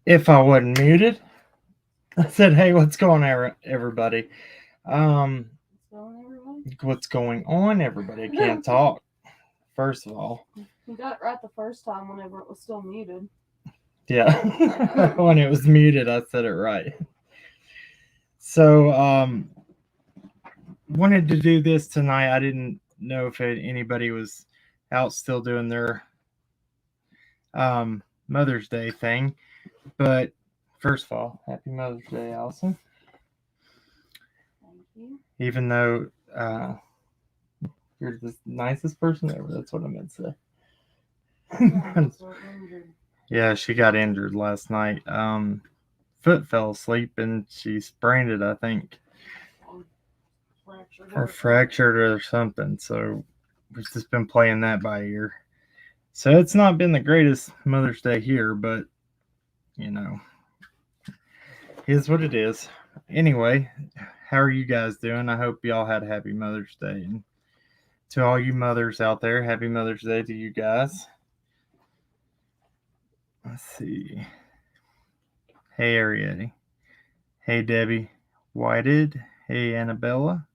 If I wasn't muted, I said, "Hey, what's going on, everybody? Um, what's going on, everybody? I can't talk. First of all, You got it right the first time whenever it was still muted. yeah, when it was muted, I said it right. So, wanted to do this tonight. I didn't know if anybody was out still doing their Mother's Day thing, but first of all, Happy Mother's Day, Allison. Thank you. Even though uh, you're the nicest person ever, that's what I meant to say. Yeah, she got injured last night. Foot fell asleep and she sprained it, I think, or fractured it or something. So we've just been playing that by ear. So it's not been the greatest Mother's Day here, but you know, is what it is. Anyway, how are you guys doing? I hope y'all had a happy Mother's Day. And to all you mothers out there, happy Mother's Day to you guys. Let's see. Hey, Ariette. Hey, Debbie Whited. Hey, Annabella.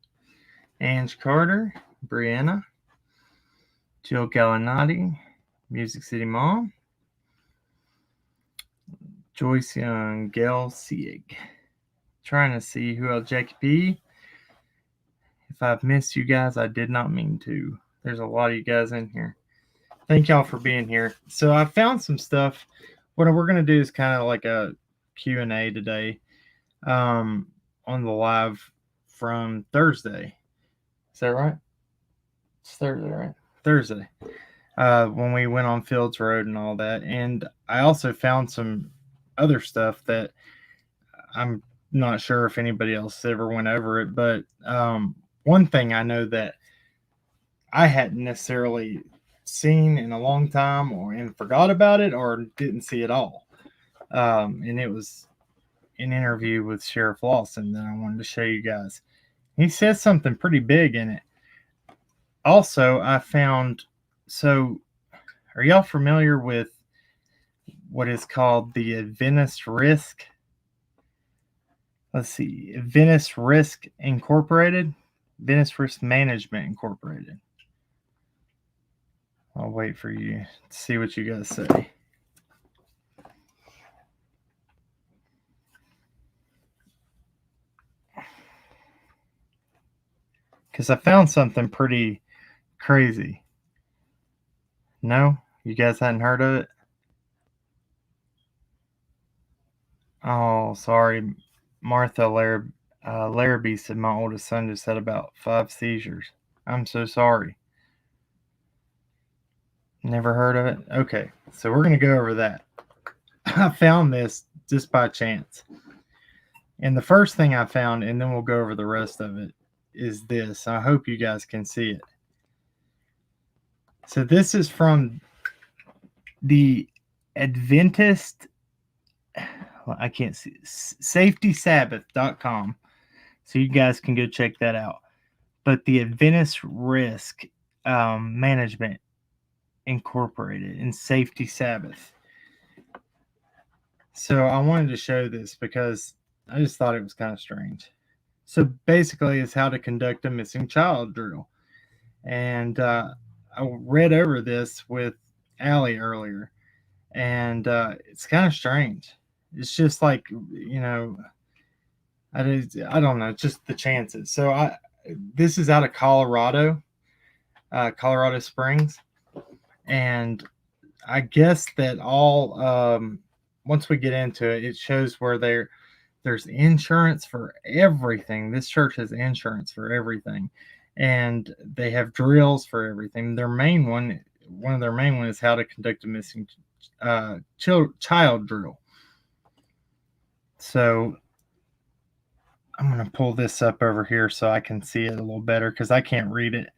Ange Carter. Brianna. Jill Gallinati. Music City Mom. Joyce Young. Gail Sieg. Trying to see who else. Jackie P. If I've missed you guys, I did not mean to. There's a lot of you guys in here. Thank y'all for being here. So I found some stuff. What we're going to do is kind of like a Q&A today on the live from Thursday. Is that right? It's Thursday, right? Thursday. When we went on Fields Road and all that. And I also found some other stuff that I'm not sure if anybody else ever went over it. But one thing I know that I hadn't necessarily seen in a long time and forgot about it or didn't see at all. And it was an interview with Sheriff Lawson that I wanted to show you guys. He says something pretty big in it. Also, I found, so are y'all familiar with what is called the Adventist Risk? Let's see, Adventist Risk Incorporated, Adventist Risk Management Incorporated. I'll wait for you to see what you guys say. Because I found something pretty crazy. No? You guys hadn't heard of it? Oh, sorry. Martha Larrabee said my oldest son just had about 5 seizures. I'm so sorry. Never heard of it? Okay, so we're going to go over that. I found this just by chance. And the first thing I found, and then we'll go over the rest of it, is this. I hope you guys can see it. So this is from the Adventist, well, I can't see, safetysabbath.com. So you guys can go check that out. But the Adventist Risk Management Incorporated in Safety Sabbath. So I wanted to show this because I just thought it was kind of strange. So basically, it's how to conduct a missing child drill. And I read over this with Allie earlier, and it's kind of strange. It's just like, you know, I don't know, just the chances. So this is out of Colorado, Colorado Springs, and I guess that all once we get into it, it shows where there's insurance for everything. This church has insurance for everything, and they have drills for everything. One of their main one is how to conduct a missing child drill. So I'm gonna pull this up over here so I can see it a little better because I can't read it.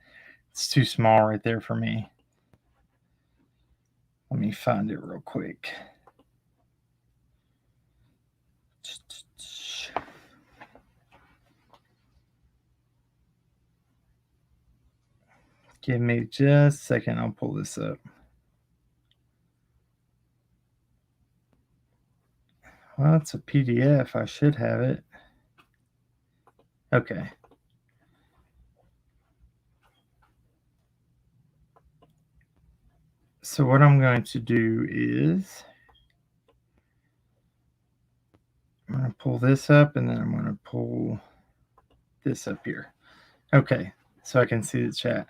It's too small right there for me. Let me find it real quick. Give me just a second. I'll pull this up. Well, it's a PDF. I should have it. Okay. So what I'm going to do is I'm going to pull this up and then I'm going to pull this up here. Okay, so I can see the chat.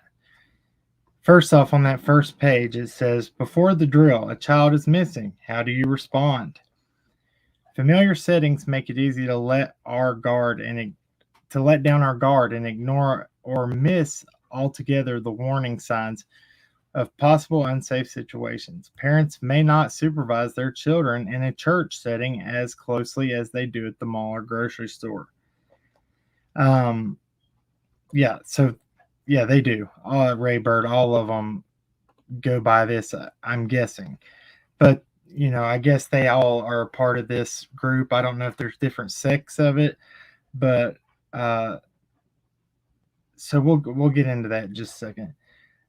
First off, on that first page, it says, before the drill, a child is missing. How do you respond? Familiar settings make it easy to let down our guard and ignore or miss altogether the warning signs of possible unsafe situations. Parents may not supervise their children in a church setting as closely as they do at the mall or grocery store. Yeah, so yeah, they do. Ray Bird, all of them go by this, I'm guessing. But, I guess they all are a part of this group. I don't know if there's different sects of it, but so we'll get into that in just a second.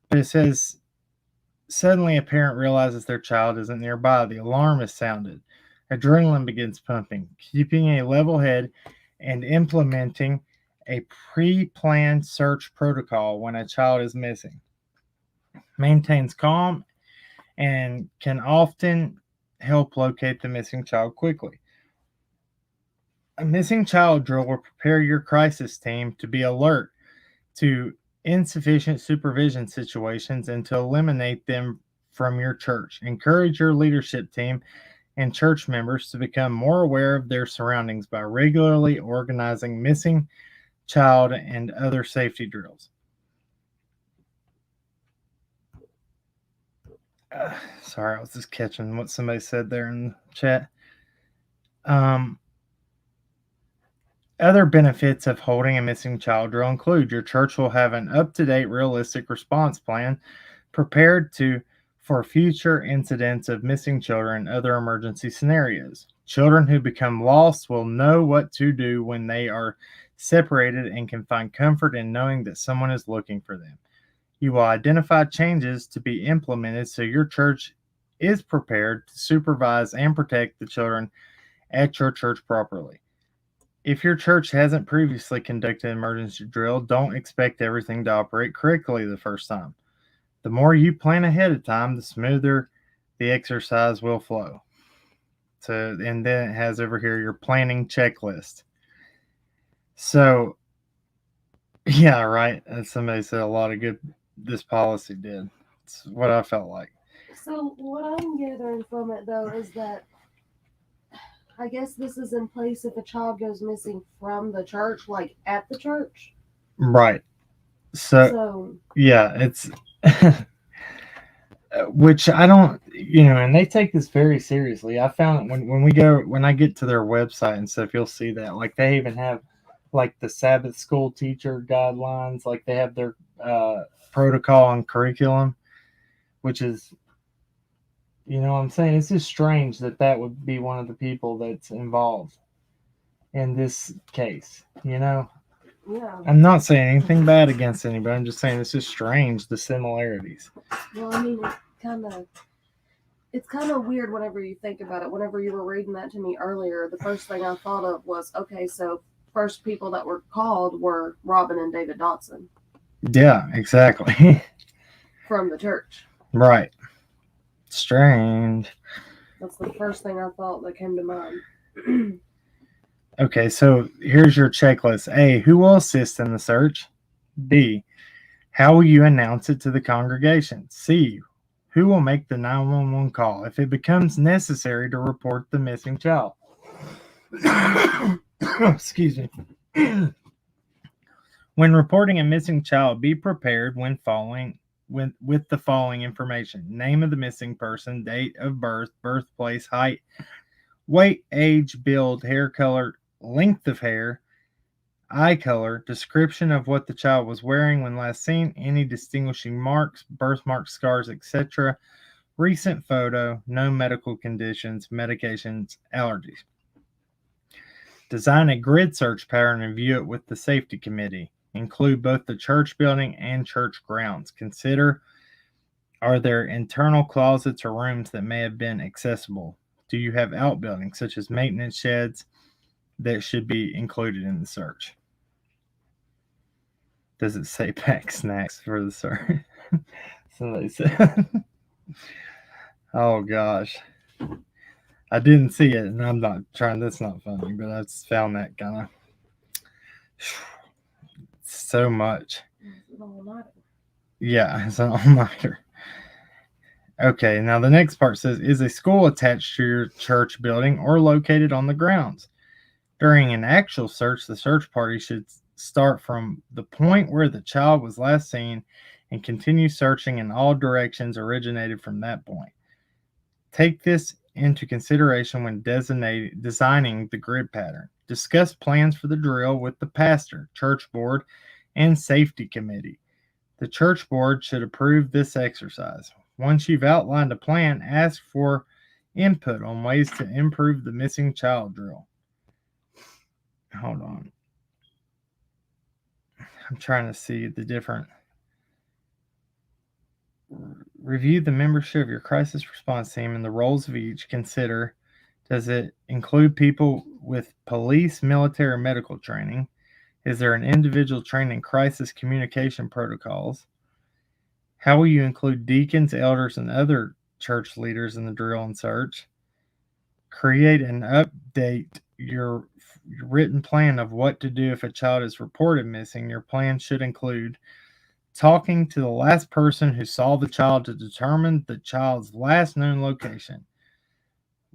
But it says, suddenly a parent realizes their child isn't nearby. The alarm is sounded. Adrenaline begins pumping. Keeping a level head and implementing a pre-planned search protocol when a child is missing maintains calm and can often help locate the missing child quickly. A missing child drill will prepare your crisis team to be alert to insufficient supervision situations and to eliminate them from your church. Encourage your leadership team and church members to become more aware of their surroundings by regularly organizing missing child and other safety drills. Sorry, I was just catching what somebody said there in the chat. Other benefits of holding a missing child drill include your church will have an up-to-date, realistic response plan prepared for future incidents of missing children and other emergency scenarios. Children who become lost will know what to do when they are separated and can find comfort in knowing that someone is looking for them. You will identify changes to be implemented so your church is prepared to supervise and protect the children at your church properly. If your church hasn't previously conducted an emergency drill, don't expect everything to operate correctly the first time. The more you plan ahead of time, the smoother the exercise will flow. So, and then it has over here your planning checklist. So, yeah, right. As somebody said, a lot of good this policy did. It's what I felt like. So what I'm gathering from it, though, is that I guess this is in place if a child goes missing from the church, like at the church. Right. So yeah, it's which I don't, and they take this very seriously. I found when I get to their website and stuff, you'll see that like they even have like the Sabbath school teacher guidelines, like they have their protocol and curriculum, which is, what I'm saying, it's just strange that would be one of the people that's involved in this case, Yeah. I'm not saying anything bad against anybody. I'm just saying it's just strange, the similarities. Well, I mean, it's kind of weird whenever you think about it. Whenever you were reading that to me earlier, the first thing I thought of was, okay, so first people that were called were Robin and David Dotson. Yeah, exactly. From the church. Right. Strange. That's the first thing I thought that came to mind. Okay, so here's your checklist. A, who will assist in the search? B, how will you announce it to the congregation? C, who will make the 911 call if it becomes necessary to report the missing child? Excuse me. When reporting a missing child, be prepared with the following information: name of the missing person, date of birth, birthplace, height, weight, age, build, hair color, length of hair, eye color, description of what the child was wearing when last seen, any distinguishing marks, birthmarks, scars, etc., recent photo, no medical conditions, medications, allergies. Design a grid search pattern and view it with the safety committee. Include both the church building and church grounds. Consider, are there internal closets or rooms that may have been accessible Do you have outbuildings, such as maintenance sheds, that should be included in the search? Does it say pack snacks for the search? Somebody said, oh gosh. I didn't see it, and I'm not trying. That's not funny, but I just found that kind of so much. Yeah, it's an all-nighter. Okay, now the next part says, is a school attached to your church building or located on the grounds? During an actual search, the search party should start from the point where the child was last seen and continue searching in all directions originated from that point. Take this into consideration when designing the grid pattern. Discuss plans for the drill with the pastor, church board, and safety committee. The church board should approve this exercise. Once you've outlined a plan, ask for input on ways to improve the missing child drill. Hold on. I'm trying to see the different. Review the membership of your crisis response team and the roles of each. Consider, does it include people with police, military, or medical training? Is there an individual trained in crisis communication protocols? How will you include deacons, elders, and other church leaders in the drill and search? Create and update your written plan of what to do if a child is reported missing. Your plan should include talking to the last person who saw the child to determine the child's last known location,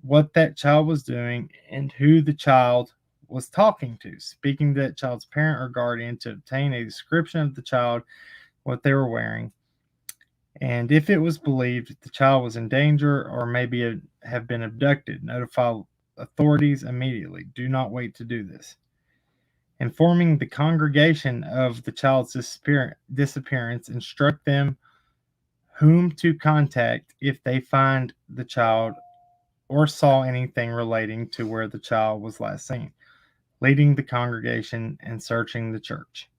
what that child was doing, and who the child was talking to. Speaking to that child's parent or guardian to obtain a description of the child, what they were wearing, and if it was believed the child was in danger or maybe have been abducted, notify authorities immediately. Do not wait to do this. Informing the congregation of the child's disappearance, instruct them whom to contact if they find the child or saw anything relating to where the child was last seen. Leading the congregation and searching the church.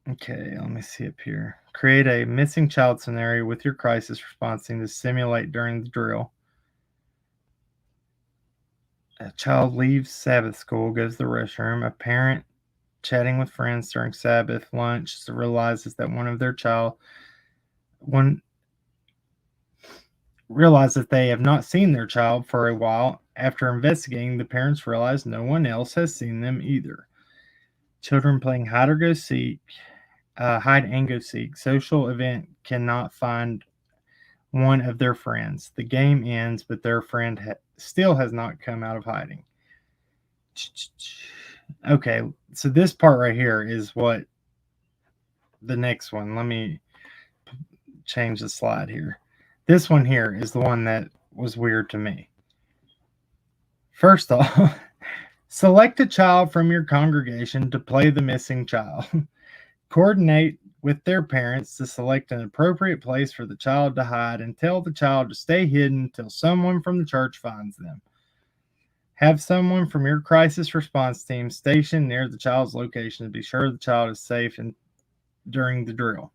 Okay, let me see up here. Create a missing child scenario with your crisis response team to simulate during the drill. A child leaves Sabbath school, goes to the restroom. A parent chatting with friends during Sabbath lunch realizes that realizes they have not seen their child for a while. After investigating, the parents realize no one else has seen them either. Children playing hide and go seek. Social event cannot find one of their friends. The game ends, but their friend still has not come out of hiding. Okay, so this part right here is what the next one. Let me change the slide here. This one here is the one that was weird to me. First off, select a child from your congregation to play the missing child. Coordinate with their parents to select an appropriate place for the child to hide and tell the child to stay hidden until someone from the church finds them. Have someone from your crisis response team stationed near the child's location to be sure the child is safe during the drill.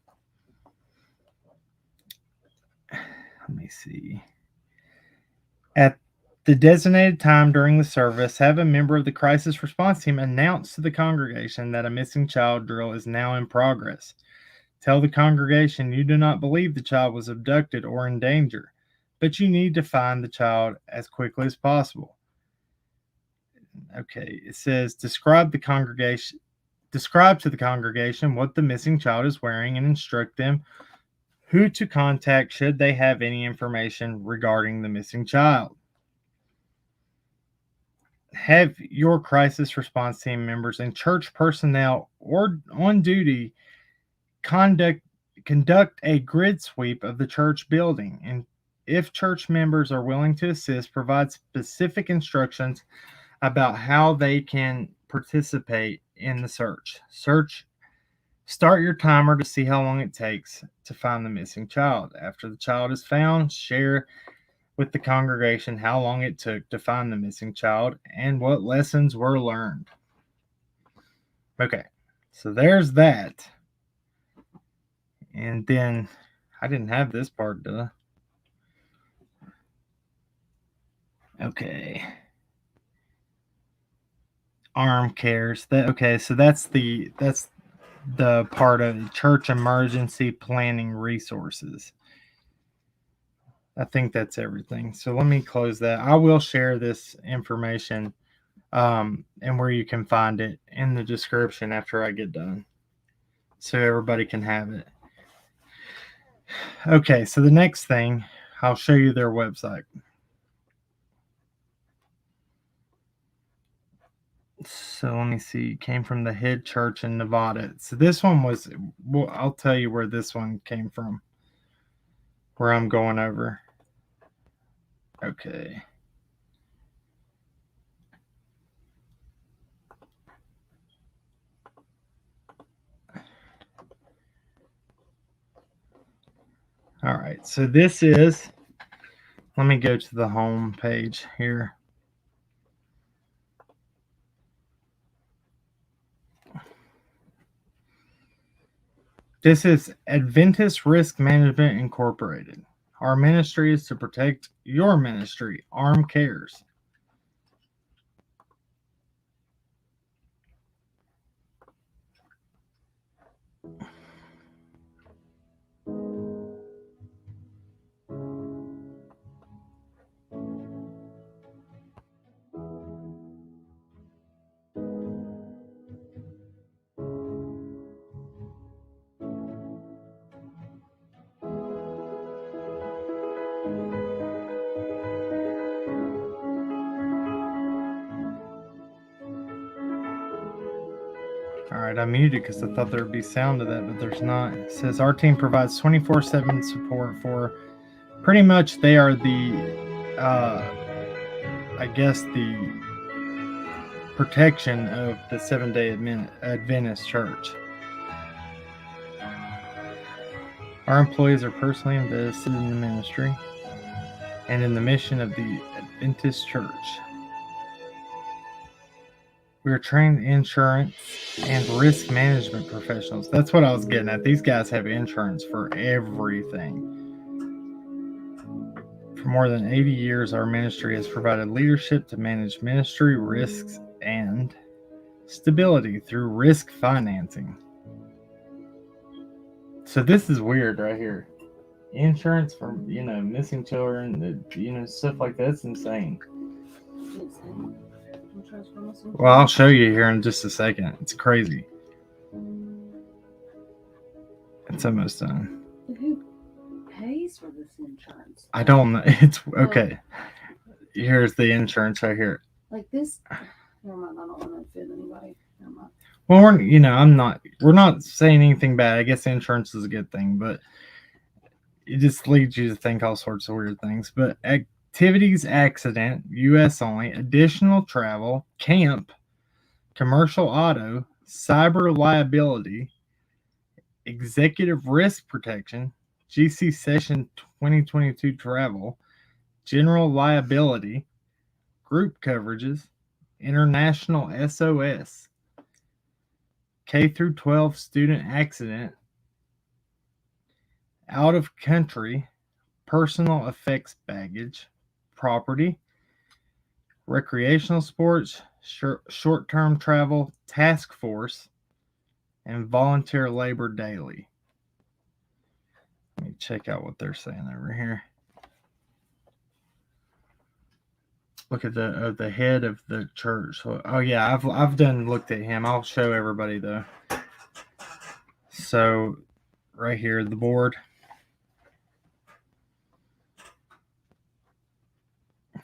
Let me see. At the designated time during the service, have a member of the crisis response team announce to the congregation that a missing child drill is now in progress. Tell the congregation you do not believe the child was abducted or in danger, but you need to find the child as quickly as possible. Okay, it says describe to the congregation what the missing child is wearing and instruct them who to contact should they have any information regarding the missing child. Have your crisis response team members and church personnel or on duty conduct a grid sweep of the church building, and if church members are willing to assist, provide specific instructions about how they can participate in the search. Start your timer to see how long it takes to find the missing child. After the child is found, share with the congregation how long it took to find the missing child and what lessons were learned. Okay, so there's that. And then I didn't have this part, did I? Okay. Arm cares. So that's the part of church emergency planning resources. I think that's everything. So let me close that. I will share this information and where you can find it in the description after I get done, so everybody can have it. Okay, so the next thing, I'll show you their website. So let me see. Came from the head church in Nevada. So this one was, well, I'll tell you where this one came from, where I'm going over. Okay. All right. So this is, let me go to the home page here. This is Adventist Risk Management Incorporated. Our ministry is to protect your ministry, Arm Cares. All right, I muted it because I thought there would be sound to that, but there's not. It says our team provides 24/7 support for, pretty much they are the, I guess the protection of the Seventh-day Adventist Church. Our employees are personally invested in the ministry and in the mission of the Adventist Church. We are trained insurance and risk management professionals. That's what I was getting at. These guys have insurance for everything. For more than 80 years, our ministry has provided leadership to manage ministry risks and stability through risk financing. So this is weird right here. Insurance for, missing children, stuff like that's insane. Well, I'll show you here in just a second. It's crazy. It's almost done. Who pays for this insurance? I don't know. It's okay. Here's the insurance right here. Like this. Never mind. I don't want to offend anybody. Never mind. Well, we're not saying anything bad. I guess insurance is a good thing, but it just leads you to think all sorts of weird things. But activities, accident, U.S. only, additional travel, camp, commercial auto, cyber liability, executive risk protection, GC session 2022 travel, general liability, group coverages, international SOS, K through 12 student accident, out of country, personal effects baggage, property, recreational sports, short term travel, task force, and volunteer labor daily. Let me check out what they're saying over here. Look at the head of the church. Oh yeah, I've looked at him. I'll show everybody though. So right here, the board.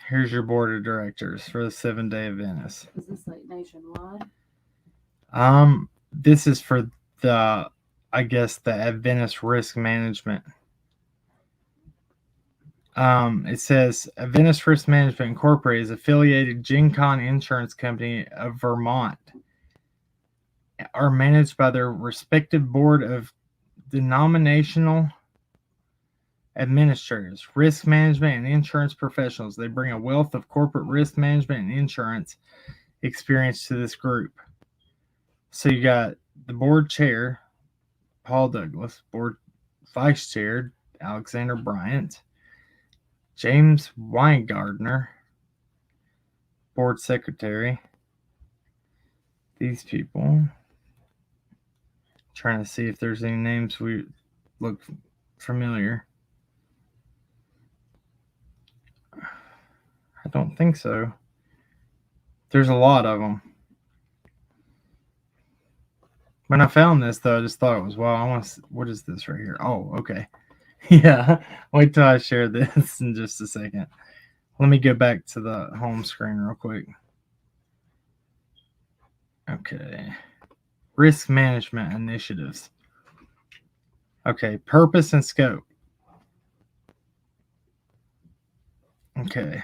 Here's your board of directors for the Seventh-day Adventist. Is this like nationwide? This is for the, I guess, the Adventist risk management. It says Adventist Risk Management Incorporated is affiliated GenCon Insurance Company of Vermont, are managed by their respective board of denominational administrators, risk management, and insurance professionals. They bring a wealth of corporate risk management and insurance experience to this group. So you got the board chair, Paul Douglas, board vice chair, Alexander Bryant, James Weingartner, board secretary. These people. Trying to see if there's any names we look familiar. I don't think so. There's a lot of them. When I found this, though, I just thought it was wow. I want to. What is this right here? Oh, okay. Yeah. Wait till I share this in just a second. Let me go back to the home screen real quick. Okay. Risk management initiatives. Okay. Purpose and scope. Okay.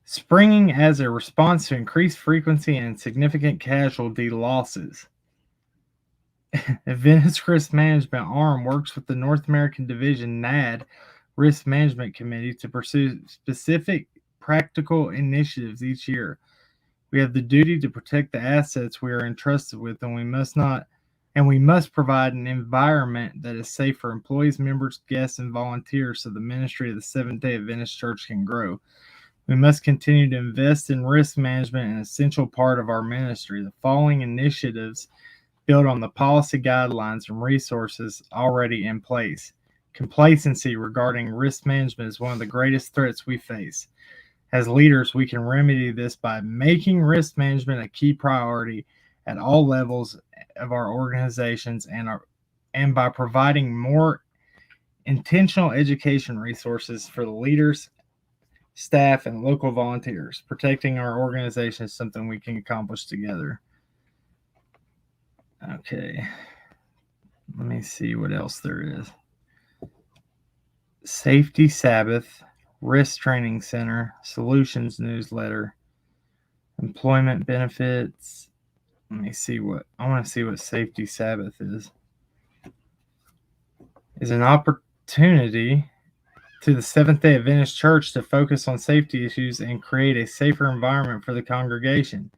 Springing as a response to increased frequency and significant casualty losses. Advanced Risk Management Arm works with the North American Division NAD Risk Management Committee to pursue specific practical initiatives each year. We have the duty to protect the assets we are entrusted with, and we must provide an environment that is safe for employees, members, guests, and volunteers so the ministry of the Seventh-day Adventist Church can grow. We must continue to invest in risk management, an essential part of our ministry. The following initiatives build on the policy guidelines and resources already in place. Complacency regarding risk management is one of the greatest threats we face. As leaders, we can remedy this by making risk management a key priority at all levels of our organizations and by providing more intentional education resources for the leaders, staff, and local volunteers. Protecting our organization is something we can accomplish together. Okay. Let me see what else there is. Safety Sabbath, Risk Training Center, Solutions Newsletter, Employment Benefits. Let me see what I want to see what Safety Sabbath is. Is an opportunity to the Seventh-day Adventist Church to focus on safety issues and create a safer environment for the congregation.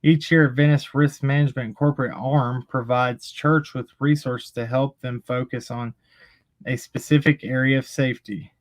Each year, Adventist Risk Management Corporate Arm provides church with resources to help them focus on a specific area of safety.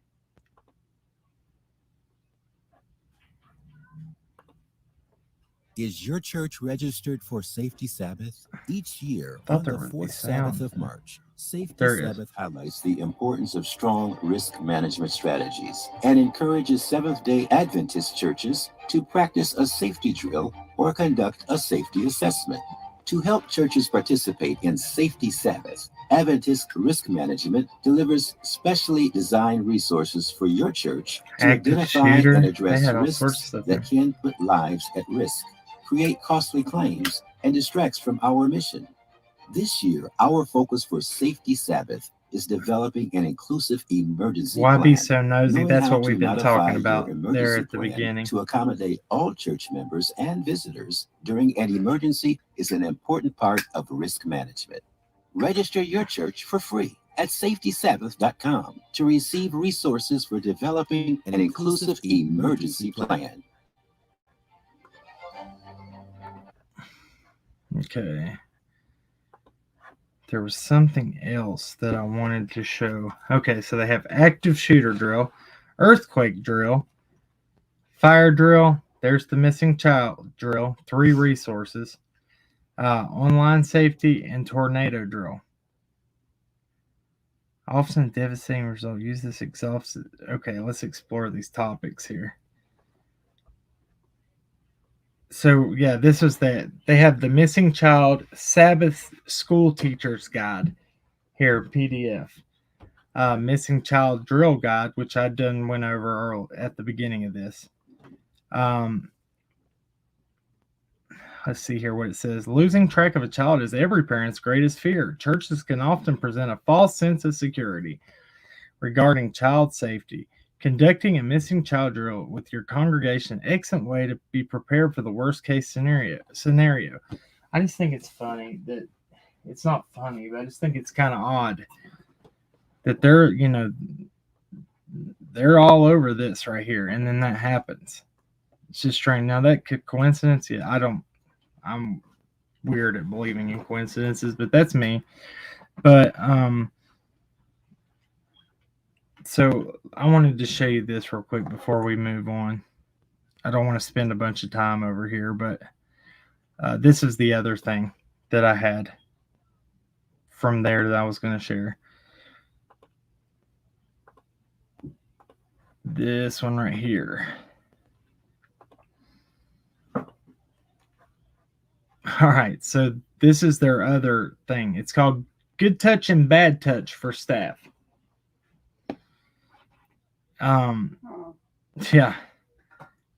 Is your church registered for Safety Sabbath? Each year, on the fourth Sabbath of March, Safety Sabbath highlights the importance of strong risk management strategies and encourages Seventh-day Adventist churches to practice a safety drill or conduct a safety assessment. To help churches participate in Safety Sabbath, Adventist Risk Management delivers specially designed resources for your church to identify and address risks that can put lives at risk, create costly claims, and distracts from our mission. This year, our focus for Safety Sabbath is developing an inclusive emergency plan. Why be so nosy? That's what we've been talking about there at the beginning. To accommodate all church members and visitors during an emergency is an important part of risk management. Register your church for free at safetysabbath.com to receive resources for developing an inclusive emergency plan. Okay. There was something else that I wanted to show. Okay, so they have active shooter drill, earthquake drill, fire drill. There's the missing child drill, 3 resources, online safety, and tornado drill. Often devastating result. Use this exhaustive. Okay, let's explore these topics here. So yeah, this was that. They have the missing child Sabbath school teacher's guide here, PDF. Missing child drill guide, which I went over at the beginning of this. Let's see here what it says. Losing track of a child is every parent's greatest fear. Churches can often present a false sense of security regarding child safety. Conducting a missing child drill with your congregation, excellent way to be prepared for the worst case scenario. I just think it's funny that it's not funny, but I just think it's kind of odd that they're all over this right here, and then that happens. It's just strange. Now that could coincidence, yeah, I'm weird at believing in coincidences, but that's me. But so I wanted to show you this real quick before we move on. I don't want to spend a bunch of time over here, but this is the other thing that I had from there that I was going to share. This one right here. All right, so this is their other thing. It's called Good Touch and Bad Touch for staff. Yeah.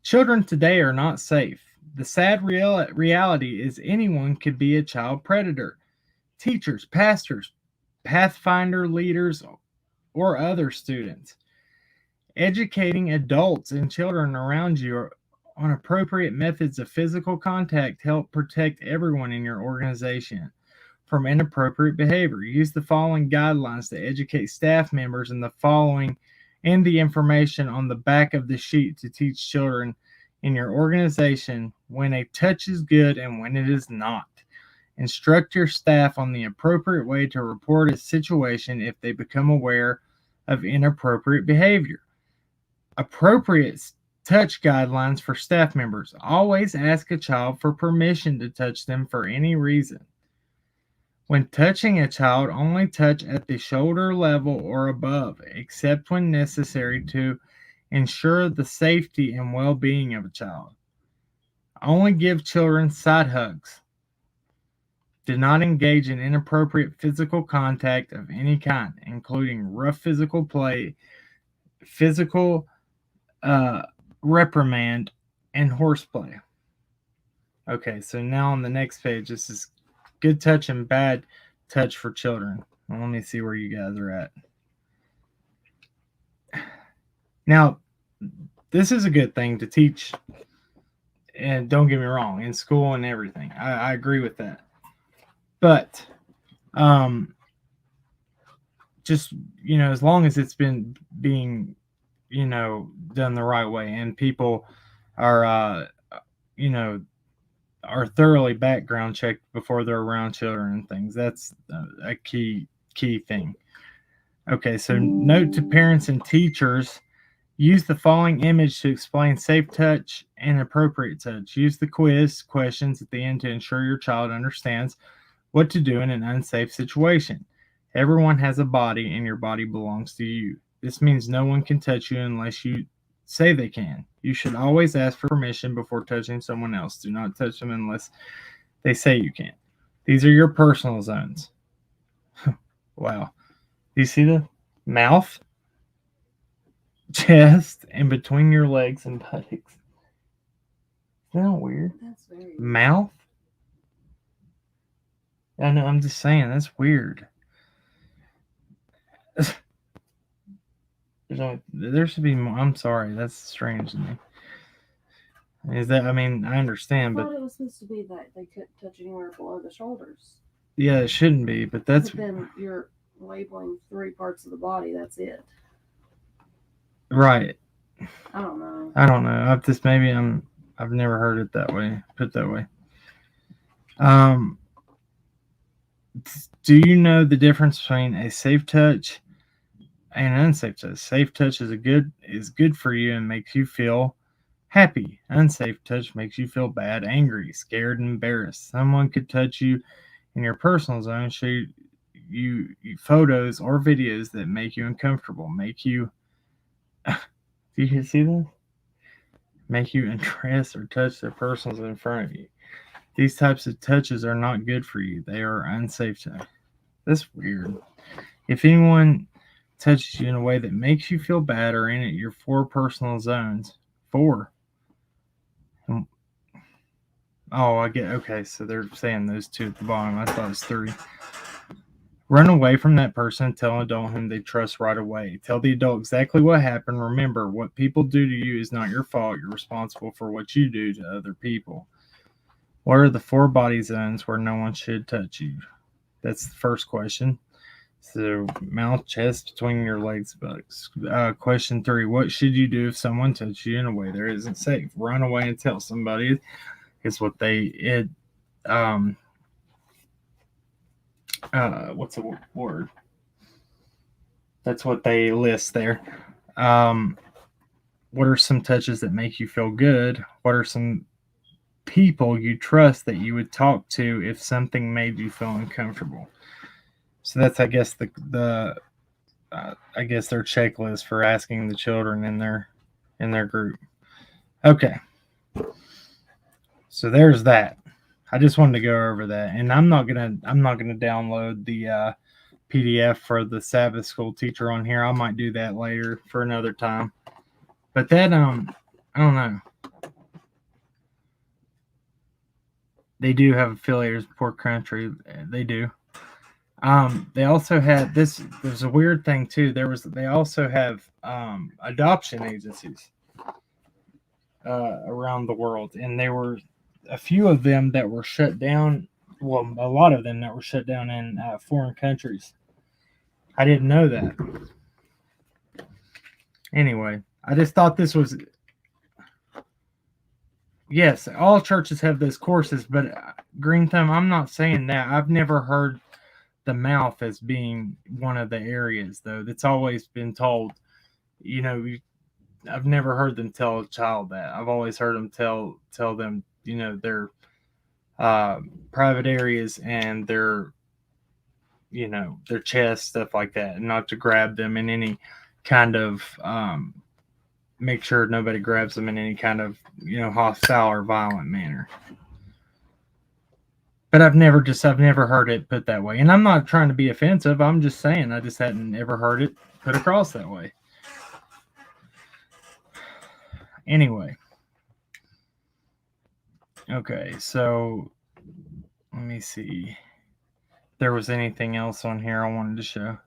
Children today are not safe. The sad reality is anyone could be a child predator. Teachers, pastors, pathfinder leaders, or other students. Educating adults and children around you on appropriate methods of physical contact help protect everyone in your organization from inappropriate behavior. Use the following guidelines to educate staff members and the information on the back of the sheet to teach children in your organization when a touch is good and when it is not. Instruct your staff on the appropriate way to report a situation if they become aware of inappropriate behavior. Appropriate touch guidelines for staff members. Always ask a child for permission to touch them for any reason. When touching a child, only touch at the shoulder level or above, except when necessary to ensure the safety and well-being of a child. Only give children side hugs. Do not engage in inappropriate physical contact of any kind, including rough physical play, physical reprimand, and horseplay. Okay, so now on the next page, this is good touch and bad touch for children. Well, let me see where you guys are at. Now, this is a good thing to teach, and don't get me wrong, in school and everything. I agree with that. But just, as long as it's been being, done the right way and people are, are thoroughly background checked before they're around children and things. That's a key thing. Okay, so note to parents and teachers, use the following image to explain safe touch and appropriate touch. Use the quiz questions at the end to ensure your child understands what to do in an unsafe situation. Everyone has a body and your body belongs to you. This means no one can touch you unless you say they can. You should always ask for permission before touching someone else. Do not touch them unless they say you can. These are your personal zones. Wow. Do you see the mouth, chest, and between your legs and buttocks? Isn't that weird? That's very weird. Mouth? I know, I'm just saying, that's weird. There should be more. I'm sorry, that's strange to me. I understand, I but thought it was supposed to be that they couldn't touch anywhere below the shoulders. yeah, it shouldn't be, but that's But then you're labeling 3 parts of the body. That's it. right. I don't know. I've never heard it that way, put that way. Do you know the difference between a safe touch and an unsafe touch? Safe touch is good for you and makes you feel happy. Unsafe touch makes you feel bad, angry, scared, and embarrassed. Someone could touch you in your personal zone, show you photos or videos that make you uncomfortable, make you do you see that? Make you undress or touch their personals in front of you. These types of touches are not good for you. They are unsafe touch. That's weird. If anyone touches you in a way that makes you feel bad or in your 4 personal zones, 4. Oh, I get, okay, so they're saying those 2 at the bottom. I thought it was 3. Run away from that person and tell an adult whom they trust right away. Tell the adult exactly what happened. Remember, what people do to you is not your fault. You're responsible for what you do to other people. What are the 4 body zones where no one should touch you? That's the first question. So, mouth, chest, between your legs, buttocks. Question 3, what should you do if someone touches you in a way that isn't safe? Run away and tell somebody is what what's the word? That's what they list there. what are some touches that make you feel good? What are some people you trust that you would talk to if something made you feel uncomfortable? So that's, I guess, I guess their checklist for asking the children in their group. Okay, so there's that. I just wanted to go over that, and I'm not gonna download the PDF for the Sabbath school teacher on here. I might do that later for another time. But that I don't know. They do have affiliators with Poor Country. They do. They also had this. There's a weird thing too. They also have adoption agencies around the world, and there were a few of them that were shut down. Well, a lot of them that were shut down in foreign countries. I didn't know that. Anyway, I just thought this was. Yes, all churches have those courses, but Green Thumb, I'm not saying that. I've never heard the mouth as being one of the areas, though. That's always been told. You know, I've never heard them tell a child that. I've always heard them tell them, you know, their private areas and their, you know, their chest, stuff like that, and not to grab them in any kind of make sure nobody grabs them in any kind of, you know, hostile or violent manner. But I've never heard it put that way. And I'm not trying to be offensive. I'm just saying I just hadn't ever heard it put across that way. Anyway. Okay, so let me see. If there was anything else on here I wanted to show.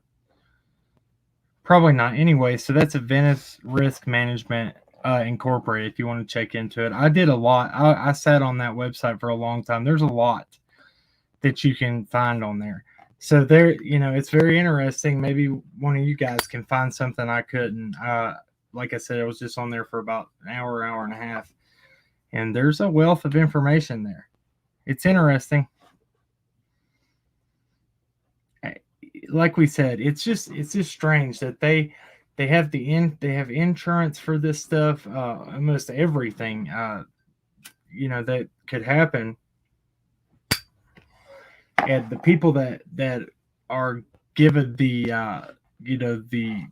Probably not. Anyway, so that's Adventist Risk Management Incorporated. If you want to check into it, I did a lot. I sat on that website for a long time. There's a lot that you can find on there. So there, you know, it's very interesting. Maybe one of you guys can find something I couldn't. Like I said, I was just on there for about an hour and a half, and there's a wealth of information there. It's interesting. Like we said, it's just strange that they have insurance for this stuff, almost everything, you know, that could happen. And the people that are given the you know, the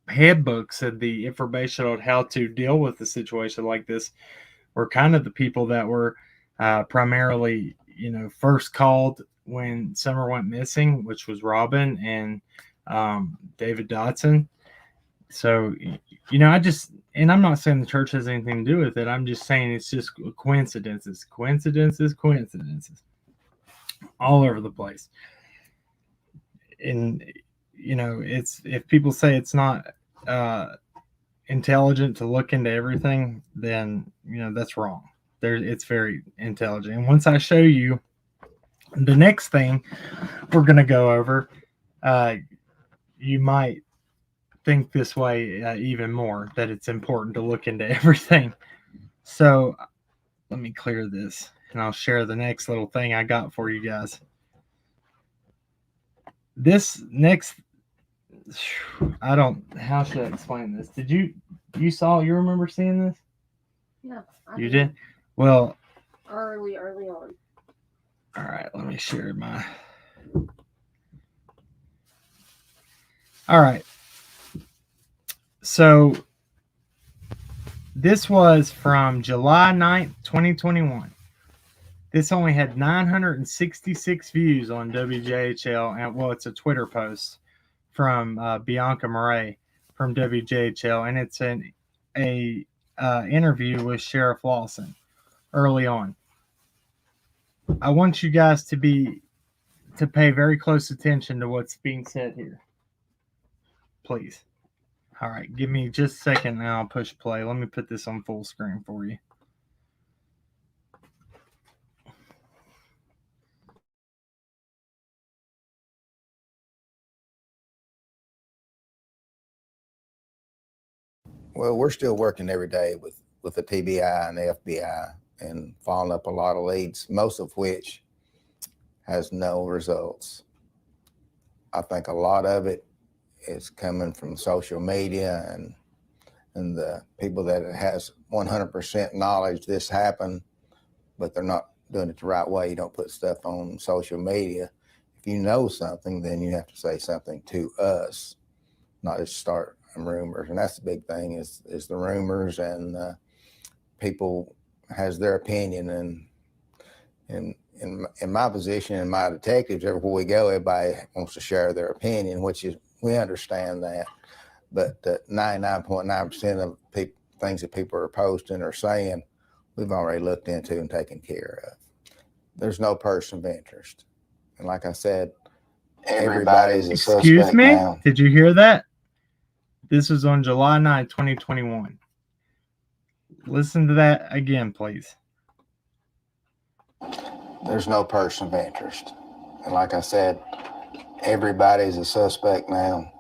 handbooks and the information on how to deal with a situation like this were kind of the people that were primarily, you know, first called when Summer went missing, which was Robin and David Dotson. So, you know, and I'm not saying the church has anything to do with it. I'm just saying it's just coincidences all over the place. And, you know, it's, if people say it's not intelligent to look into everything, then, you know, that's wrong. It's very intelligent. And once I show you the next thing we're going to go over, you might think this way even more, that it's important to look into everything. So let me clear this and I'll share the next little thing I got for you guys. This next, how should I explain this? You remember seeing this? Yeah. You did? Well, early on. All right, let me share my. All right. So this was from July 9th, 2021. This only had 966 views on WJHL. And, well, it's a Twitter post from Bianca Murray from WJHL. And it's an interview with Sheriff Lawson early on. I want you guys to pay very close attention to what's being said here. Please. All right, give me just a second now. I'll push play. Let me put this on full screen for you. Well, we're still working every day with the TBI and the FBI and following up a lot of leads, most of which has no results. I think a lot of it is coming from social media and and the people that has 100% knowledge this happened, but they're not doing it the right way. You don't put stuff on social media. If you know something, then you have to say something to us, not just start rumors. And that's the big thing is the rumors, and people has their opinion. And in my position, in my detectives, everywhere we go, everybody wants to share their opinion, which is, we understand that. But 99.9% of things that people are posting or saying, we've already looked into and taken care of. There's no person of interest. And like I said, everybody's a suspect. Excuse me? Now. Did you hear that? This was on July 9th, 2021. Listen to that again, please. There's no person of interest. And like I said, everybody's a suspect now.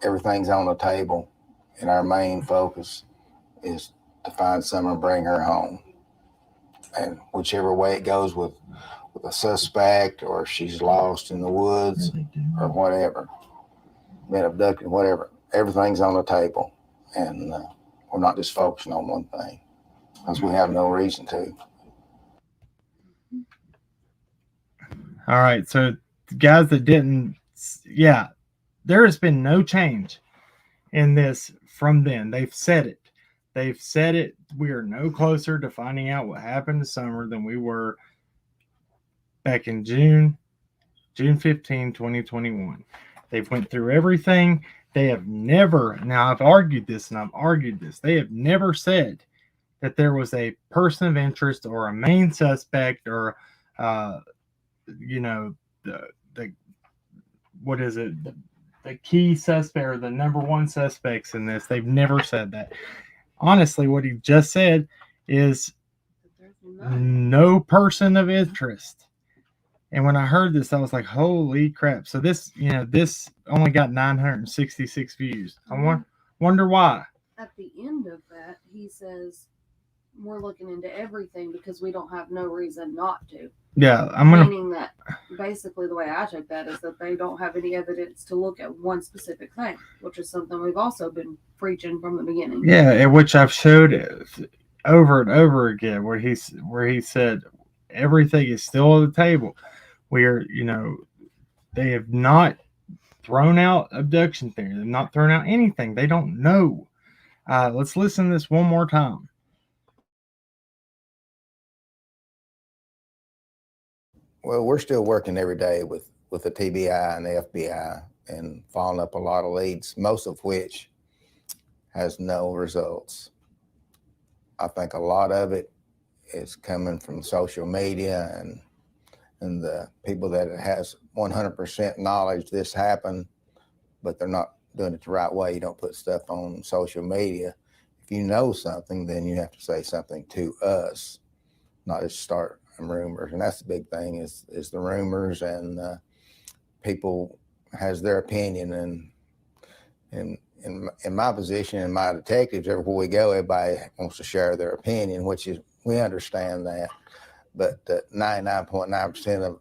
Everything's on the table. And our main focus is to find someone and bring her home. And whichever way it goes with a suspect, or if she's lost in the woods or whatever, been abducted, whatever, everything's on the table. And we're not just focusing on one thing because we have no reason to. All right. So, guys that didn't, yeah, there has been no change in this from then. They've said it. They've said it. We are no closer to finding out what happened to Summer than we were back in June 15, 2021. They've went through everything. They have never, now I've argued this and I've argued this, they have never said that there was a person of interest or a main suspect or, the what is it? The key suspect or the number one suspects in this. They've never said that. Honestly, what he just said is no person of interest. And when I heard this, I was like, holy crap. So this only got 966 views. I wonder why. At the end of that, he says, we're looking into everything because we don't have no reason not to. Yeah, meaning that basically the way I took that is that they don't have any evidence to look at one specific thing, which is something we've also been preaching from the beginning. Yeah, which I've showed over and over again, where he said everything is still on the table. They have not thrown out abduction theory. They've not thrown out anything. They don't know. Let's listen to this one more time. Well, we're still working every day with the TBI and the FBI and following up a lot of leads, most of which has no results. I think a lot of it is coming from social media and the people that has 100% knowledge this happened, but they're not doing it the right way. You don't put stuff on social media. If you know something, then you have to say something to us, not just start rumors. And that's the big thing is the rumors, and people has their opinion. And in my position, in my detectives, everywhere we go, everybody wants to share their opinion, which is, we understand that. But 99.9% of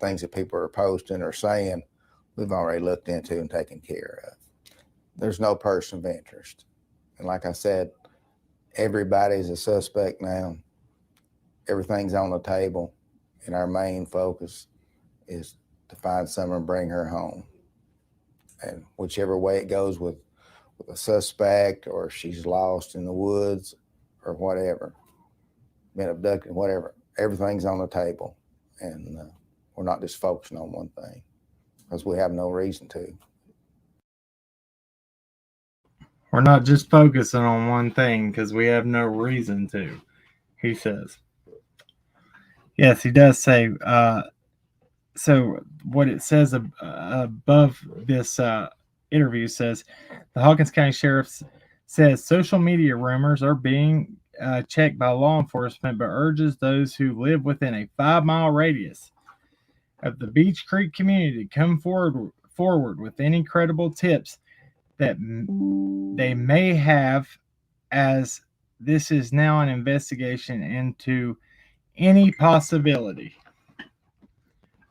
things that people are posting or saying, we've already looked into and taken care of. There's no person of interest. And like I said, everybody's a suspect now. Everything's on the table, and our main focus is to find someone and bring her home. And whichever way it goes with a suspect, or if she's lost in the woods or whatever, been abducted, whatever, everything's on the table. And we're not just focusing on one thing because we have no reason to. We're not just focusing on one thing because we have no reason to, he says. Yes, he does say, so what it says above this interview says, the Hawkins County Sheriff says social media rumors are being checked by law enforcement, but urges those who live within a 5-mile radius of the Beach Creek community to come forward with any credible tips that they may have, as this is now an investigation into any possibility.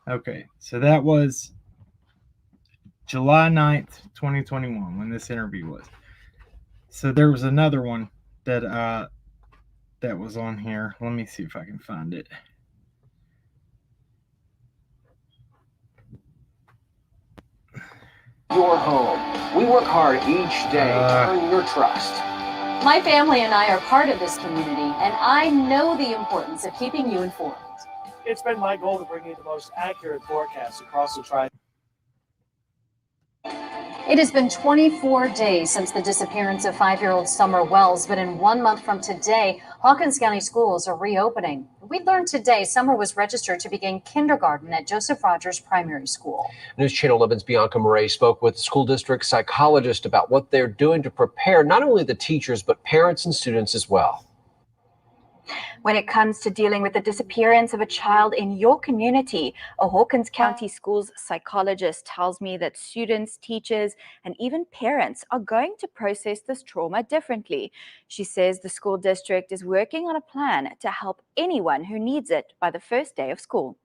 Okay, so that was July 9th, 2021, when this interview was. So there was another one that was on here. Let me see if I can find it. Your home. We work hard each day to earn your trust. My family and I are part of this community, and I know the importance of keeping you informed. It's been my goal to bring you the most accurate forecasts across the tri. It has been 24 days since the disappearance of 5-year-old Summer Wells, but in 1 month from today, Hawkins County schools are reopening. We learned today Summer was registered to begin kindergarten at Joseph Rogers Primary School. News Channel 11's Bianca Murray spoke with school district psychologist about what they're doing to prepare not only the teachers, but parents and students as well. When it comes to dealing with the disappearance of a child in your community, a Hawkins County Schools psychologist tells me that students, teachers, and even parents are going to process this trauma differently. She says the school district is working on a plan to help anyone who needs it by the first day of school.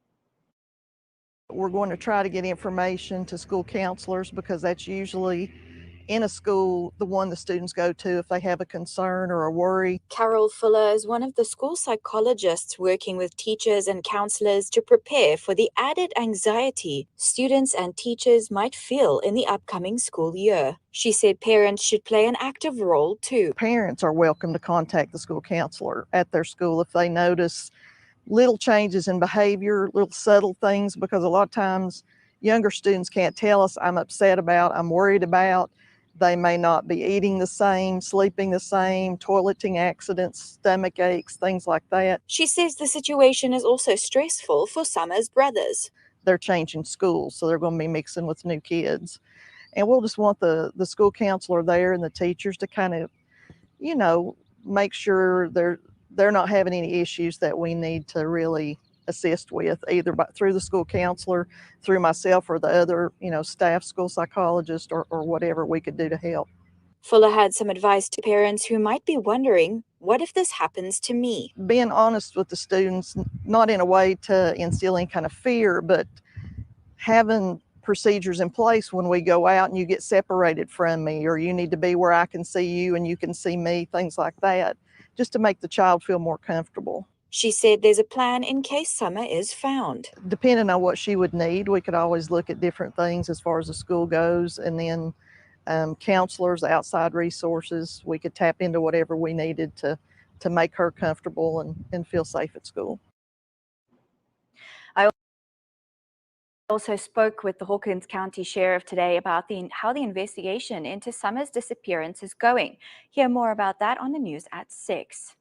We're going to try to get information to school counselors because that's usually in a school the one the students go to if they have a concern or a worry. Carol Fuller is one of the school psychologists working with teachers and counselors to prepare for the added anxiety students and teachers might feel in the upcoming school year. She said parents should play an active role too. Parents are welcome to contact the school counselor at their school if they notice little changes in behavior, little subtle things, because a lot of times younger students can't tell us, I'm upset about, I'm worried about. They may not be eating the same, sleeping the same, toileting accidents, stomach aches, things like that. She says the situation is also stressful for Summer's brothers. They're changing schools, so they're going to be mixing with new kids. And we'll just want the school counselor there and the teachers to kind of, make sure they're not having any issues that we need to really assist with, either through the school counselor, through myself or the other, staff school psychologist or whatever we could do to help. Fuller had some advice to parents who might be wondering, what if this happens to me? Being honest with the students, not in a way to instill any kind of fear, but having procedures in place when we go out and you get separated from me, or you need to be where I can see you and you can see me, things like that, just to make the child feel more comfortable. She said there's a plan in case Summer is found. Depending on what she would need, we could always look at different things as far as the school goes, and then counselors, outside resources, we could tap into whatever we needed to make her comfortable and feel safe at school. I also spoke with the Hawkins County Sheriff today about how the investigation into Summer's disappearance is going. Hear more about that on the news at 6.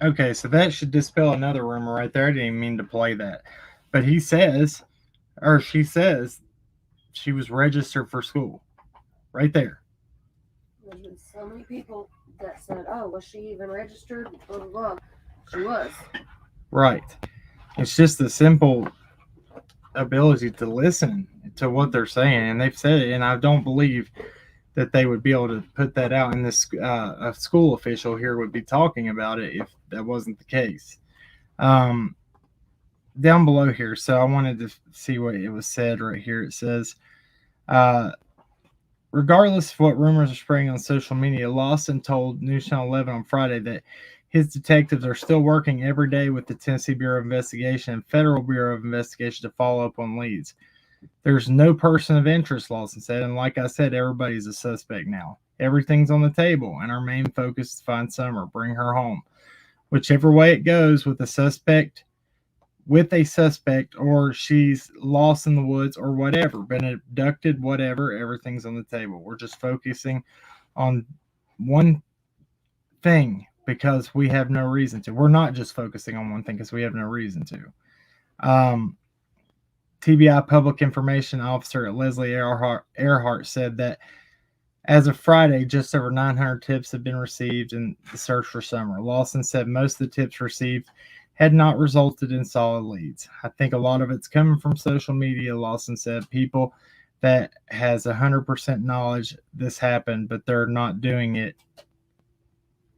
Okay, so that should dispel another rumor right there. I didn't even mean to play that. But she says she was registered for school. Right there. There's been so many people that said, oh, was she even registered? Blah, blah, blah. She was. Right. It's just a simple ability to listen to what they're saying. And they've said it, and I don't believe that they would be able to put that out, and this a school official here would be talking about it if that wasn't the case. Down below here, so I wanted to see what it was said right here. It says, regardless of what rumors are spreading on social media, Lawson told News Channel 11 on Friday that his detectives are still working every day with the Tennessee Bureau of Investigation and Federal Bureau of Investigation to follow up on leads. There's no person of interest, Lawson said, and like I said, everybody's a suspect now. Everything's on the table, and our main focus is to find Summer, bring her home. Whichever way it goes with a suspect, or she's lost in the woods or whatever, been abducted, whatever, everything's on the table. We're just focusing on one thing because we have no reason to. We're not just focusing on one thing because we have no reason to. TBI Public Information Officer Leslie Earhart said that as of Friday, just over 900 tips have been received in the search for Summer. Lawson said most of the tips received had not resulted in solid leads. I think a lot of it's coming from social media, Lawson said. People that has 100% knowledge this happened, but they're not doing it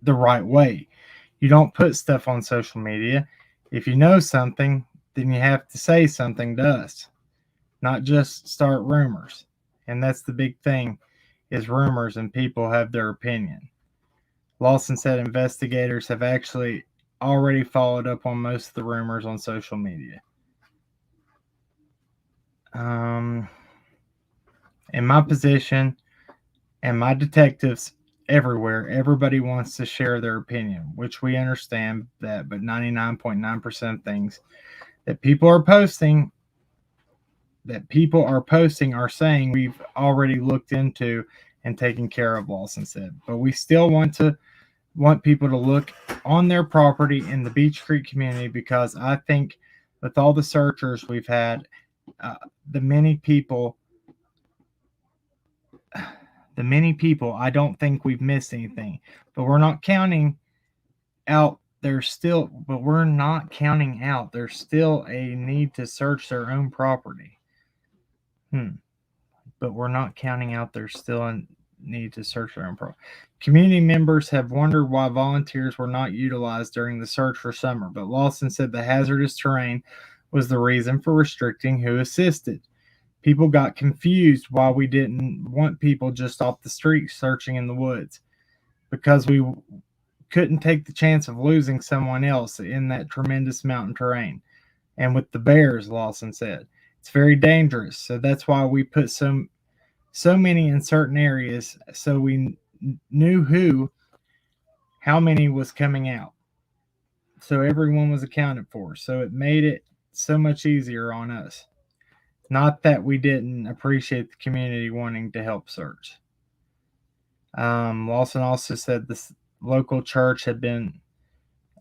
the right way. You don't put stuff on social media. If you know something, then you have to say something to us, not just start rumors. And that's the big thing, is rumors and people have their opinion. Lawson said investigators have actually already followed up on most of the rumors on social media. In my position and my detectives everywhere, everybody wants to share their opinion, which we understand that, but 99.9% of things that people are posting are saying we've already looked into and taken care of, Lawson said. But we still want people to look on their property in the Beach Creek community, because I think with all the searchers we've had, the many people, I don't think we've missed anything. But we're not counting out. There's still a need to search their own property. But we're not counting out there's still a need to search their own property. Community members have wondered why volunteers were not utilized during the search for summer, but Lawson said the hazardous terrain was the reason for restricting who assisted. People got confused why we didn't want people just off the street searching in the woods, because we couldn't take the chance of losing someone else in that tremendous mountain terrain. And with the bears, Lawson said, it's very dangerous. So that's why we put so many in certain areas, so we knew how many was coming out. So everyone was accounted for. So it made it so much easier on us. Not that we didn't appreciate the community wanting to help search. Lawson also said this local church had been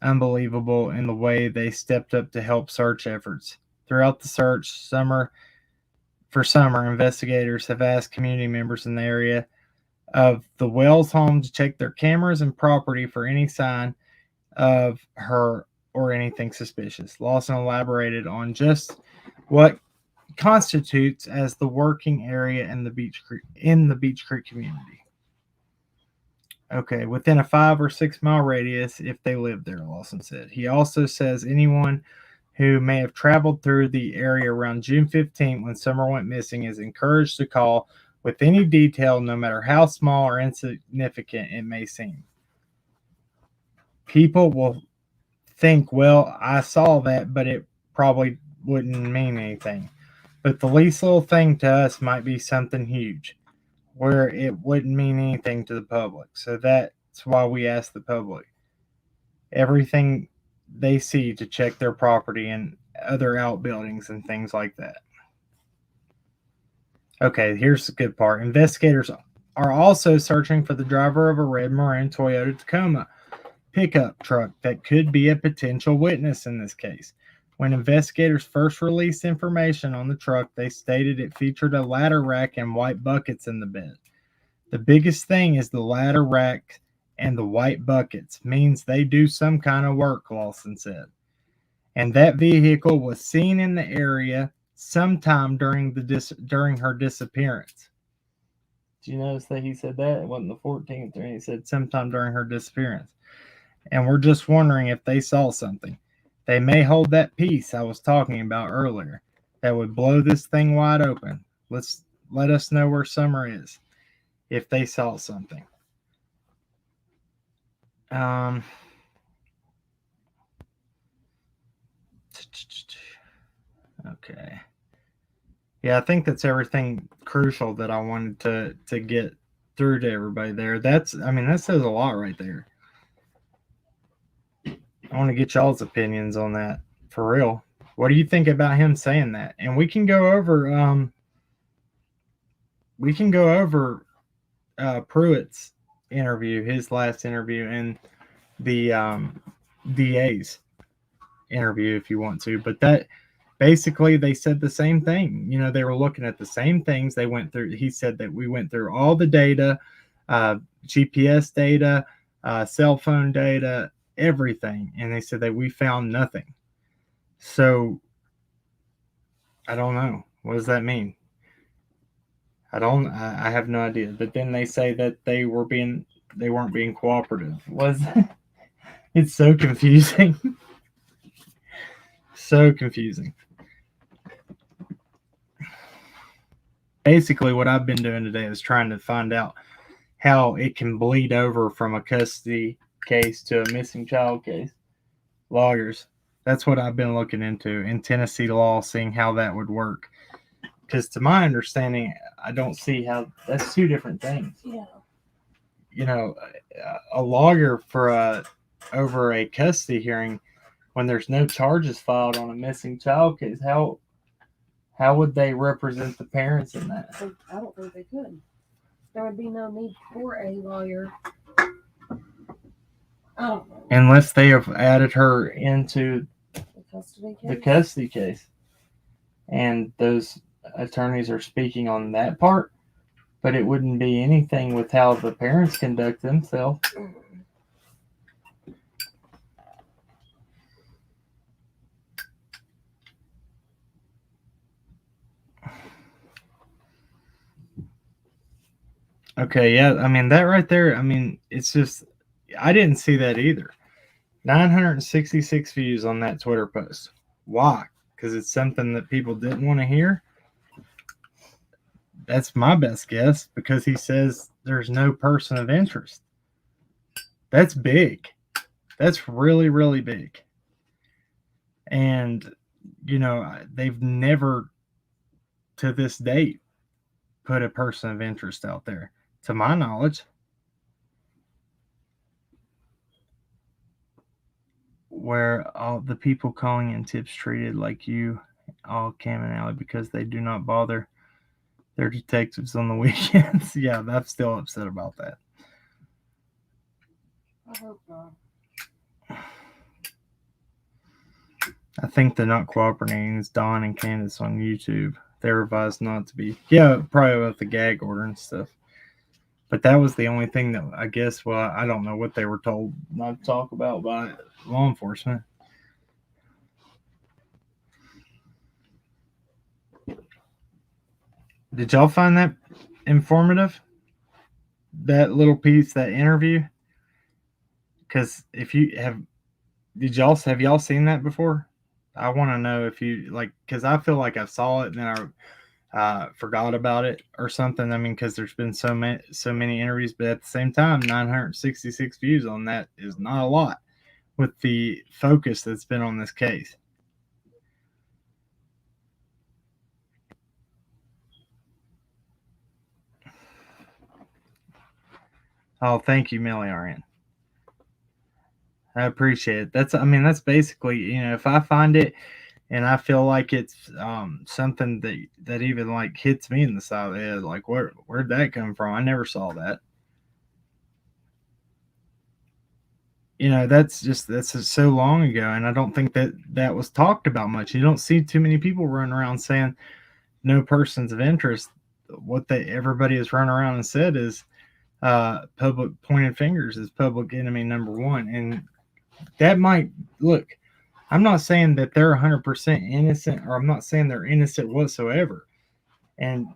unbelievable in the way they stepped up to help search efforts. Throughout the search, for summer, investigators have asked community members in the area of the Wells home to check their cameras and property for any sign of her or anything suspicious. Lawson elaborated on just what constitutes as the working area in the Beach Creek community. Okay, within a 5 or 6 mile radius if they live there, Lawson said. He also says anyone who may have traveled through the area around June 15th when Summer went missing is encouraged to call with any detail, no matter how small or insignificant it may seem. People will think, well, I saw that, but it probably wouldn't mean anything. But the least little thing to us might be something huge, where it wouldn't mean anything to the public. So that's why we ask the public everything they see to check their property and other outbuildings and things like that. Okay, here's the good part. Investigators are also searching for the driver of a red maroon Toyota Tacoma pickup truck that could be a potential witness in this case. When investigators first released information on the truck, they stated it featured a ladder rack and white buckets in the bed. The biggest thing is the ladder rack and the white buckets means they do some kind of work, Lawson said. And that vehicle was seen in the area sometime during her disappearance. Did you notice that he said that? It wasn't the 14th, and he said sometime during her disappearance. And we're just wondering if they saw something. They may hold that piece I was talking about earlier that would blow this thing wide open. Let us know where Summer is if they saw something. Okay. Yeah, I think that's everything crucial that I wanted to get through to everybody there. That says a lot right there. I want to get y'all's opinions on that for real. What do you think about him saying that? And we can go over Pruitt's interview, his last interview, and the DA's interview if you want to. But that basically they said the same thing. You know, they were looking at the same things. They went through. He said that we went through all the data, GPS data, cell phone data, everything, and they said that we found nothing. So I don't know. What does that mean? I have no idea. But then they say that they weren't being cooperative. It's so confusing. So confusing. basically what I've been doing today is trying to find out how it can bleed over from a custody case to a missing child case. Lawyers. That's what I've been looking into in Tennessee law, seeing how that would work. Because to my understanding, I don't see how that's two different things. Yeah. You know, a lawyer for over a custody hearing when there's no charges filed on a missing child case, how would they represent the parents in that? I don't think they could. There would be no need for a lawyer. I don't know. Unless they have added her into The custody case. And those attorneys are speaking on that part, but it wouldn't be anything with how the parents conduct themselves. Okay, yeah, I mean, that right there, I mean, it's just, I didn't see that either. 966 views on that Twitter post. Why? Because it's something that people didn't want to hear? That's my best guess, because he says there's no person of interest. That's big. That's really, really big. And, you know, they've never, to this date, put a person of interest out there, to my knowledge. Where all the people calling in tips treated like you, all Cam and Allie, because they do not bother their detectives on the weekends. Yeah, I'm still upset about that. I hope not. I think they're not cooperating. It's Don and Candace on YouTube. They're advised not to be. Yeah, probably with the gag order and stuff. But that was the only thing that I guess, well, I don't know what they were told not to talk about by law enforcement. Did y'all find that informative? That little piece, that interview? Because if you have, have y'all seen that before? I want to know if you like, because I feel like I saw it and then I forgot about it or something. I mean, because there's been so many interviews, but at the same time, 966 views on that is not a lot with the focus that's been on this case. Oh, thank you, Millie RN. I appreciate it. That's basically, you know, if I find it and I feel like it's something that even like hits me in the side of the head, like where'd that come from? I never saw that. You know, that's just so long ago, and I don't think that was talked about much. You don't see too many people running around saying no persons of interest. What everybody has run around and said is public pointed fingers is public enemy number one, and that might look. I'm not saying that they're 100% innocent, or I'm not saying they're innocent whatsoever, and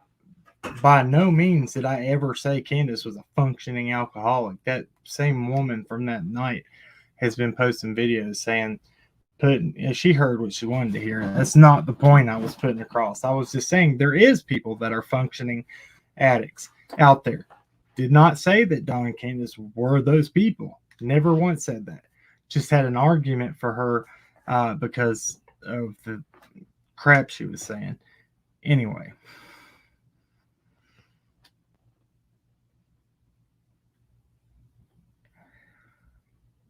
by no means did I ever say Candace was a functioning alcoholic. That same woman from that night has been posting videos saying, she heard what she wanted to hear. That's not the point I was putting across. I was just saying there is people that are functioning addicts out there. Did not say that Don and Candace were those people. Never once said that. Just had an argument for her because of the crap she was saying. Anyway.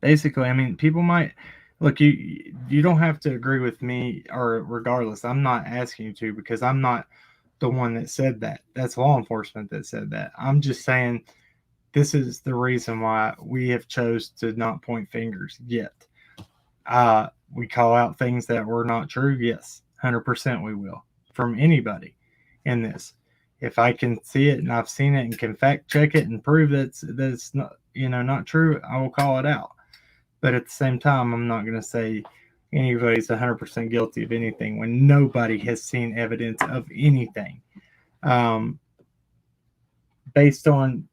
Basically, I mean, people might look, you don't have to agree with me, or regardless, I'm not asking you to, because I'm not the one that said that. That's law enforcement that said that. I'm just saying this is the reason why we have chose to not point fingers yet. We call out things that were not true. Yes, 100% we will, from anybody in this. If I can see it and I've seen it and can fact check it and prove that it's not, not true, I will call it out. But at the same time, I'm not going to say anybody's 100% guilty of anything when nobody has seen evidence of anything. Based on,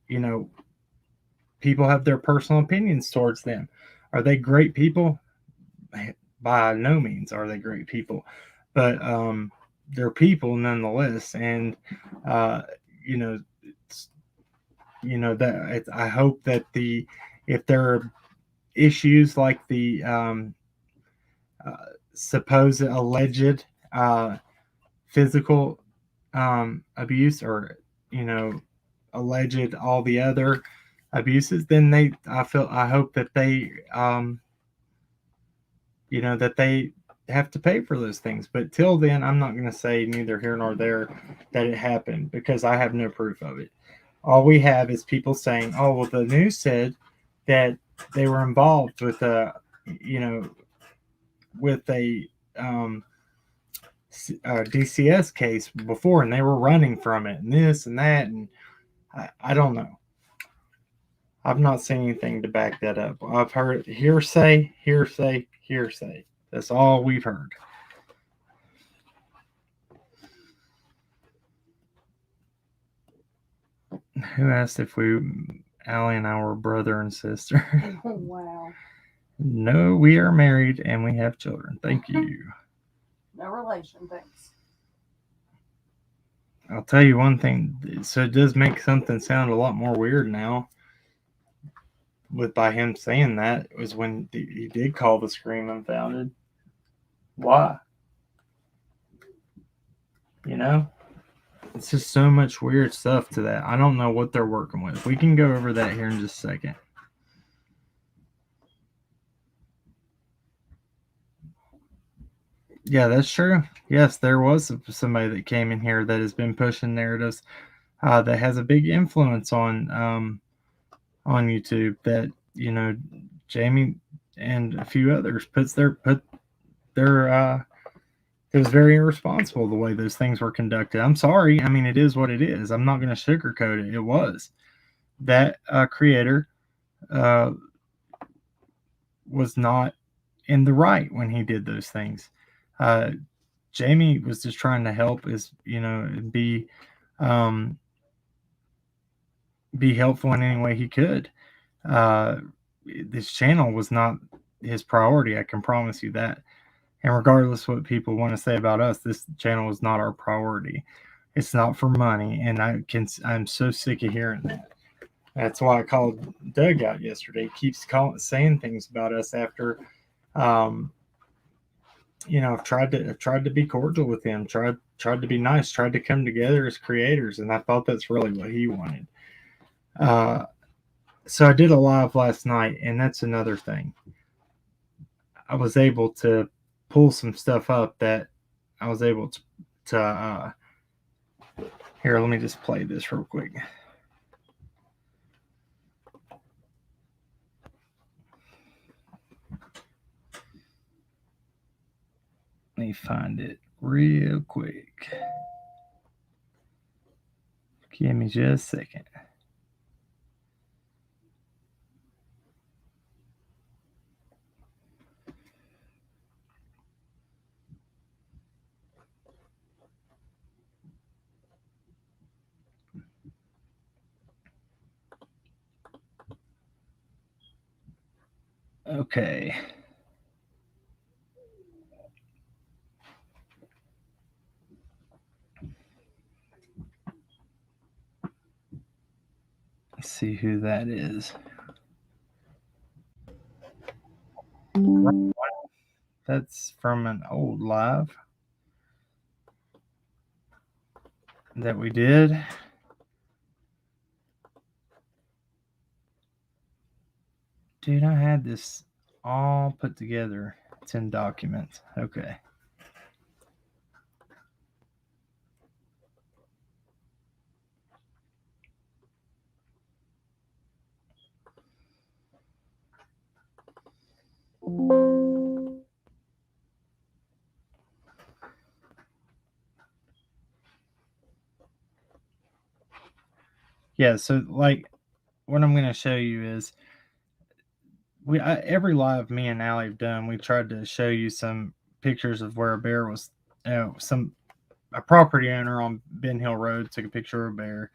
people have their personal opinions towards them. Are they great people? By no means are they great people. But they're people nonetheless, and you know, it's, I hope that if there are issues like the supposed alleged physical abuse, or alleged all the other abuses, then I hope that they that they have to pay for those things. But till then, I'm not going to say neither here nor there that it happened, because I have no proof of it. All we have is people saying, "Oh, well, the news said that they were involved with with a DCS case before, and they were running from it, and this and that," and I don't know. I've not seen anything to back that up. I've heard hearsay, hearsay, hearsay. That's all we've heard. Who asked if Allie and I were brother and sister? Oh, wow. No, we are married and we have children. Thank you. No relation, thanks. I'll tell you one thing. So it does make something sound a lot more weird now. By him saying that, was when he did call the scream unfounded. Why? It's just so much weird stuff to that. I don't know what they're working with. We can go over that here in just a second. Yeah, that's true. Yes, there was somebody that came in here that has been pushing narratives that has a big influence on YouTube, that Jamie and a few others put their it was very irresponsible the way those things were conducted. I'm sorry. I mean, it is what it is. I'm not going to sugarcoat it. It was that creator was not in the right when he did those things. Jamie was just trying to help, be helpful in any way he could. This channel was not his priority. I can promise you that. And regardless what people want to say about us, this channel is not our priority. It's not for money, and I'm so sick of hearing that. That's why I called Doug out yesterday. He keeps saying things about us after, I've tried to be cordial with him, tried to be nice, tried to come together as creators, and I thought that's really what he wanted. So I did a live last night, and that's another thing. I was able to pull some stuff up that I was able to here, let me just play this real quick. Let me find it real quick. Give me just a second. Okay. Let's see who that is. That's from an old live that we did. Dude, I had this all put together. It's in documents. Okay. Yeah, so like what I'm going to show you is every live me and Allie have done, we tried to show you some pictures of where a bear was. A property owner on Ben Hill Road took a picture of a bear.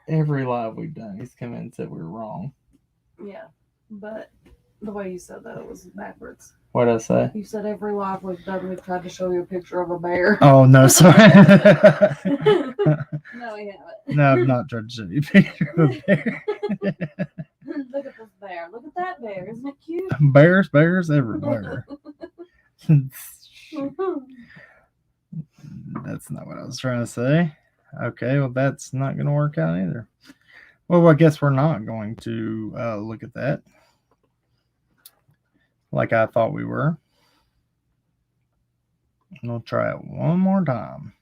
Every live we've done, he's come in and said we were wrong. Yeah, but The way you said that, it was backwards. What'd I say? You said every live we've done, we've tried to show you a picture of a bear. Oh, no, sorry. No, we haven't. No, I've not tried to show you a picture of a bear. Look at this bear. Look at that bear. Isn't it cute? Bears everywhere. That's not what I was trying to say. Okay, well, that's not going to work out either. Well, I guess we're not going to look at that like I thought we were. We'll try it one more time.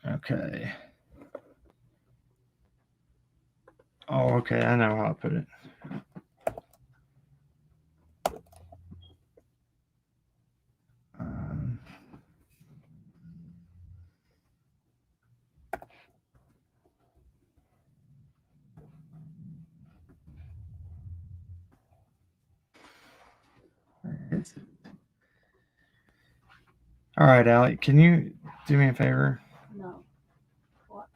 Okay. Oh, okay. I know how to put it. Where is it? All right, Alec, can you do me a favor? No. What?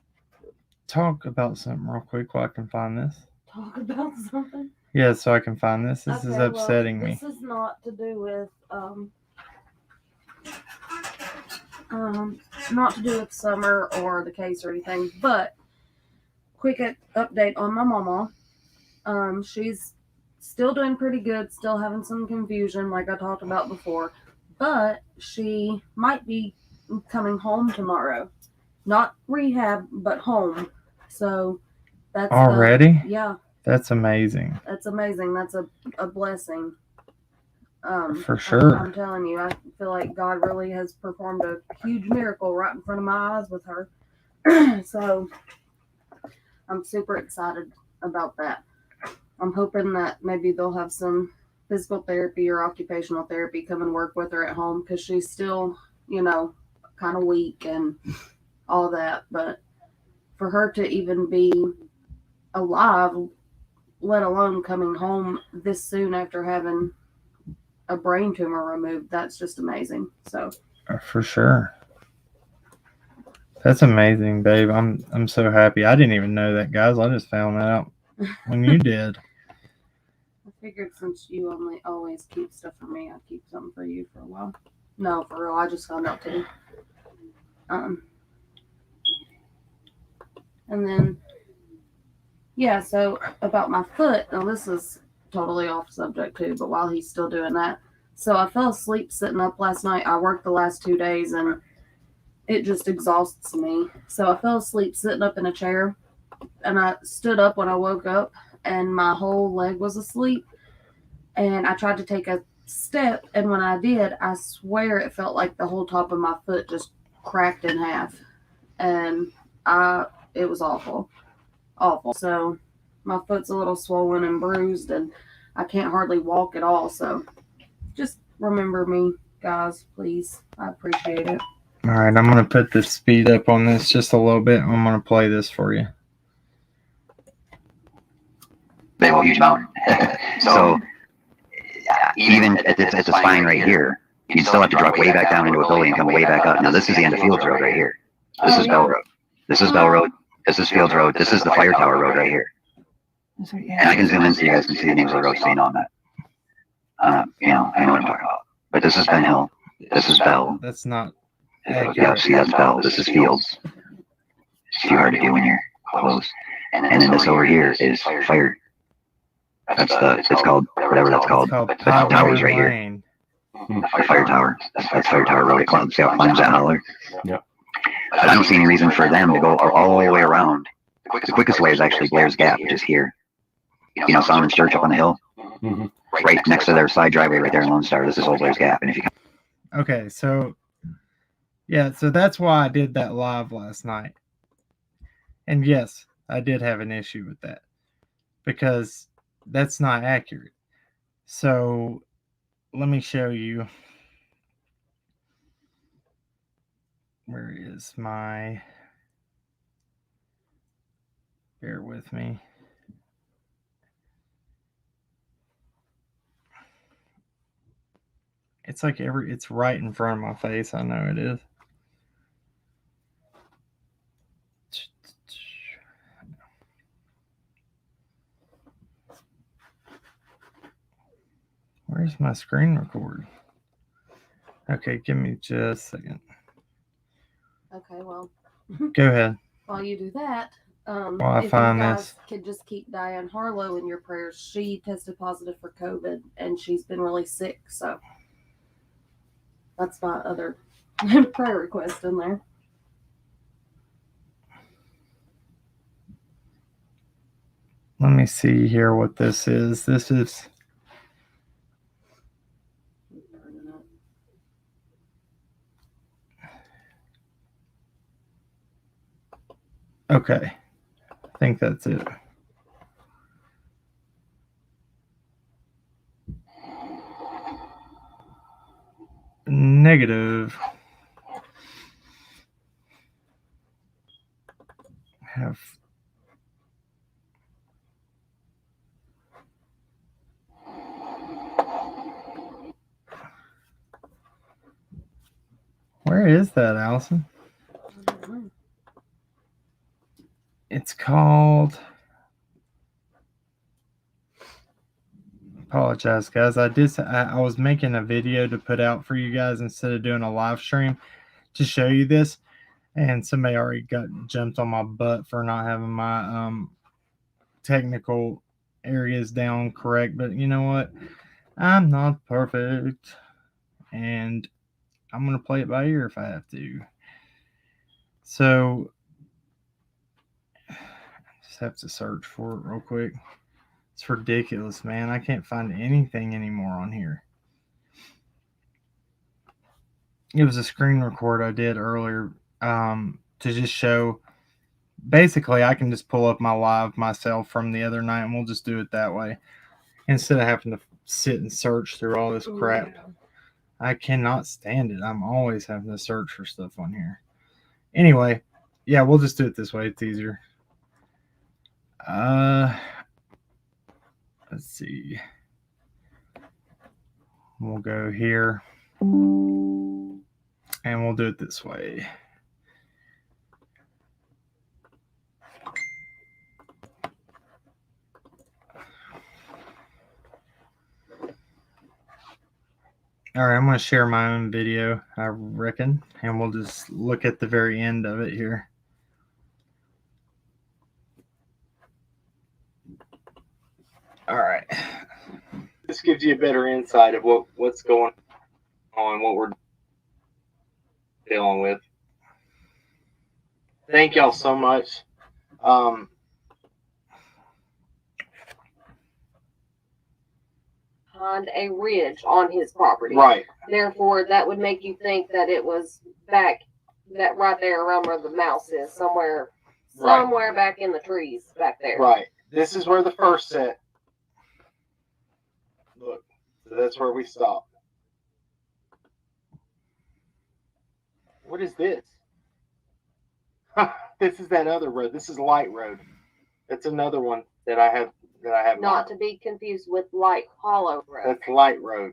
Talk about something real quick while I can find this. Talk about something? Yeah, so I can find this. This is upsetting me. This is not to do with not to do with summer or the case or anything, but quick update on my mama. She's still doing pretty good, still having some confusion like I talked about before, but she might be coming home tomorrow. Not rehab, but home. So that's already? Yeah. That's amazing. That's amazing. That's a blessing. For sure. I'm telling you, I feel like God really has performed a huge miracle right in front of my eyes with her. So I'm super excited about that. I'm hoping that maybe they'll have some physical therapy or occupational therapy come and work with her at home because she's still, kind of weak and all that. But for her to even be alive, let alone coming home this soon after having a brain tumor removed, that's just amazing. So for sure. That's amazing, babe. I'm so happy. I didn't even know that, guys. I just found that out when you did. I figured since you always keep stuff for me, I'd keep something for you for a while. No, for real, I just found out too. And then so about my foot, now this is totally off subject too, but while he's still doing that, so I fell asleep sitting up last night. I worked the last 2 days and it just exhausts me. So I fell asleep sitting up in a chair and I stood up when I woke up and my whole leg was asleep. And I tried to take a step, and when I did, I swear it felt like the whole top of my foot just cracked in half. And it was awful. Awful. So my foot's a little swollen and bruised and I can't hardly walk at all. So just remember me, guys, please. I appreciate it. All right, I'm going to put the speed up on this just a little bit. I'm going to play this for you. Big old huge mountain. So even at this spine right here, you still have to drop way back down into a gully and come way back up. Now this is the end of Fields Road right here. This is Bell Road. This is Bell Road. This is Fields Road. This is the Fire Tower Road right here. And I can zoom in so you guys can see the names of the roads seen on that. I know what I'm talking about. But this is Ben Hill. This is Bell. That's not. Yeah, see, that's Bell. This is Fields. It's too hard to do when you're close. And then this over here is Fire. It's called whatever that's called. But the tower's right here. The Fire Tower. That's Fire Tower Road. It climbs that holler. Yep. But I don't see any reason for them to go all the way around. The quickest way is actually Blair's Gap, which is here. Solomon's Church up on the hill. Mm-hmm. Right next to their side driveway right there in Lone Star. This is Old Blair's Gap. And if you Okay, so so that's why I did that live last night. And yes, I did have an issue with that because that's not accurate. So let me show you. Where is my... Bear with me. It's like it's right in front of my face. I know it is. Where's my screen record? Okay, give me just a second. Okay, well. Go ahead. While you do that, While I if find you this. guys could just keep Diane Harlow in your prayers. She tested positive for COVID and she's been really sick. So that's my other prayer request in there. Let me see here what this is. This is. Okay. I think that's it. Negative. Have. Where is that, Allison? It's called. Apologize, guys. I was making a video to put out for you guys instead of doing a live stream to show you this, and somebody already got jumped on my butt for not having my technical areas down correct. But you know what? I'm not perfect, and I'm gonna play it by ear if I have to. So I just have to search for it real quick. It's ridiculous, man. I can't find anything anymore on here. It was a screen record I did earlier to just show. Basically, I can just pull up my live myself from the other night, and we'll just do it that way instead of having to sit and search through all this crap. Yeah. I cannot stand it. I'm always having to search for stuff on here. Anyway, yeah, we'll just do it this way. It's easier. Let's see. We'll go here, and we'll do it this way. All right, I'm going to share my own video, I reckon, and we'll just look at the very end of it here. All right. This gives you a better insight of what's going on, what we're dealing with. Thank y'all so much. On a ridge on his property. Right. Therefore, that would make you think that it was back, that right there around where the mouse is, somewhere back in the trees back there. Right. This is where the first set. Look, so that's where we stopped. What is this? This is that other road. This is Light Road. That's another one that I have. Not to be confused with Light Hollow Road. That's Light Road.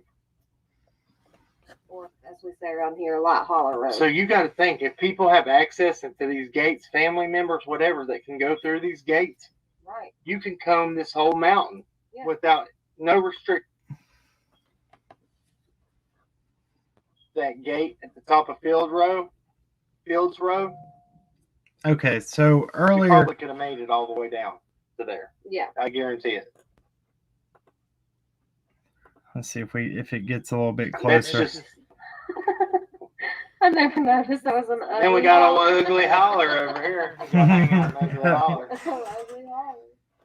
Or, as we say around here, Light Hollow Road. So you got to think, if people have access into these gates, family members, whatever, that can go through these gates, right? You can comb this whole mountain without no restrict. That gate at the top of Fields Row. Okay, so earlier. You probably could have made it all the way down to there. Yeah. I guarantee it. Let's see if it gets a little bit closer. I never noticed there was an ugly. And we got a ugly holler over here.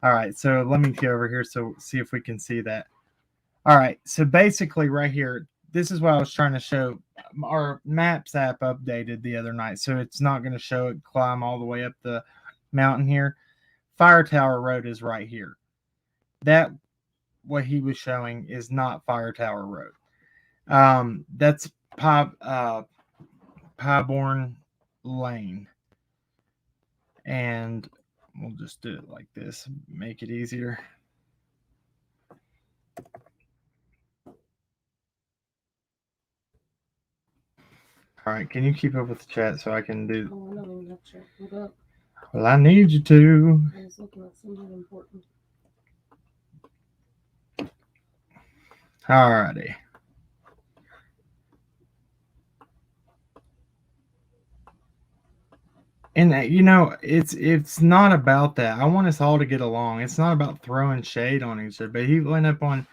All right, so let me go over here so see if we can see that. All right, so basically right here, this is what I was trying to show. Our Maps app updated the other night, so it's not going to show it climb all the way up the mountain here. Fire Tower Road is right here. That, what he was showing, is not Fire Tower Road. That's Pyborn Lane. And we'll just do it like this, make it easier. All right, can you keep up with the chat so I can do? Oh, I don't even have to check it up. Well, I need you to. I was looking at something important. Alrighty. And it's not about that. I want us all to get along. It's not about throwing shade on each other. But he went up on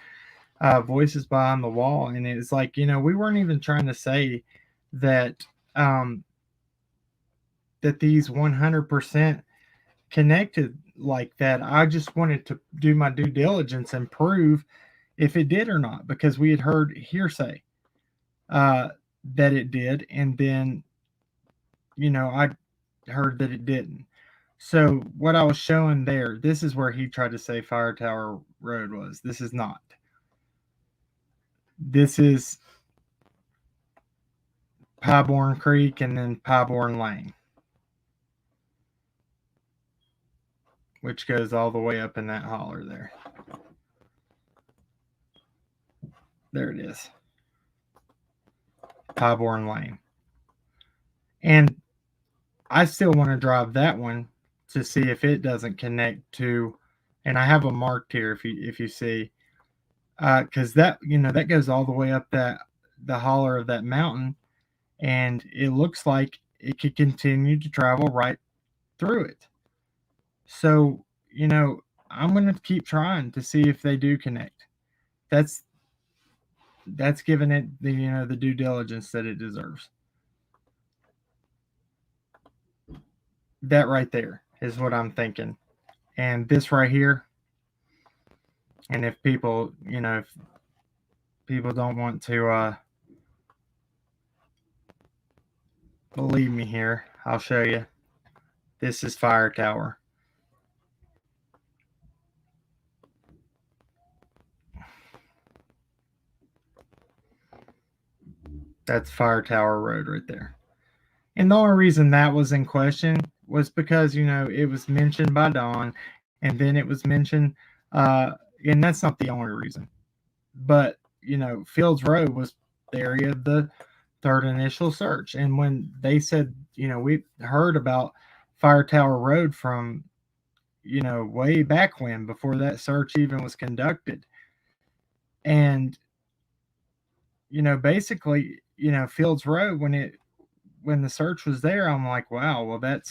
Voices Behind the Wall, and it's like, we weren't even trying to say that that these 100% connected like that. I just wanted to do my due diligence and prove if it did or not, because we had heard hearsay that it did, and then I heard that it didn't. So what I was showing there, this is where he tried to say Fire Tower Road was. This is not. This is Pieborn Creek and then Pieborn Lane, which goes all the way up in that holler there. There it is. Pieborn Lane. And I still want to drive that one to see if it doesn't connect to, and I have them marked here if you see, because that that goes all the way up the holler of that mountain, and it looks like it could continue to travel right through it. So I'm going to keep trying to see if they do connect. That's giving it the due diligence that it deserves. That right there is what I'm thinking. And this right here, and if people, if people don't want to believe me here, I'll show you. This is Fire Tower. That's Fire Tower Road right there. And the only reason that was in question was because, it was mentioned by Don, and then it was mentioned, and that's not the only reason. But, Fields Road was the area of the third initial search. And when they said, we heard about Fire Tower Road from, way back when, before that search even was conducted. And, basically, Fields Road, when the search was there, I'm like, wow, well,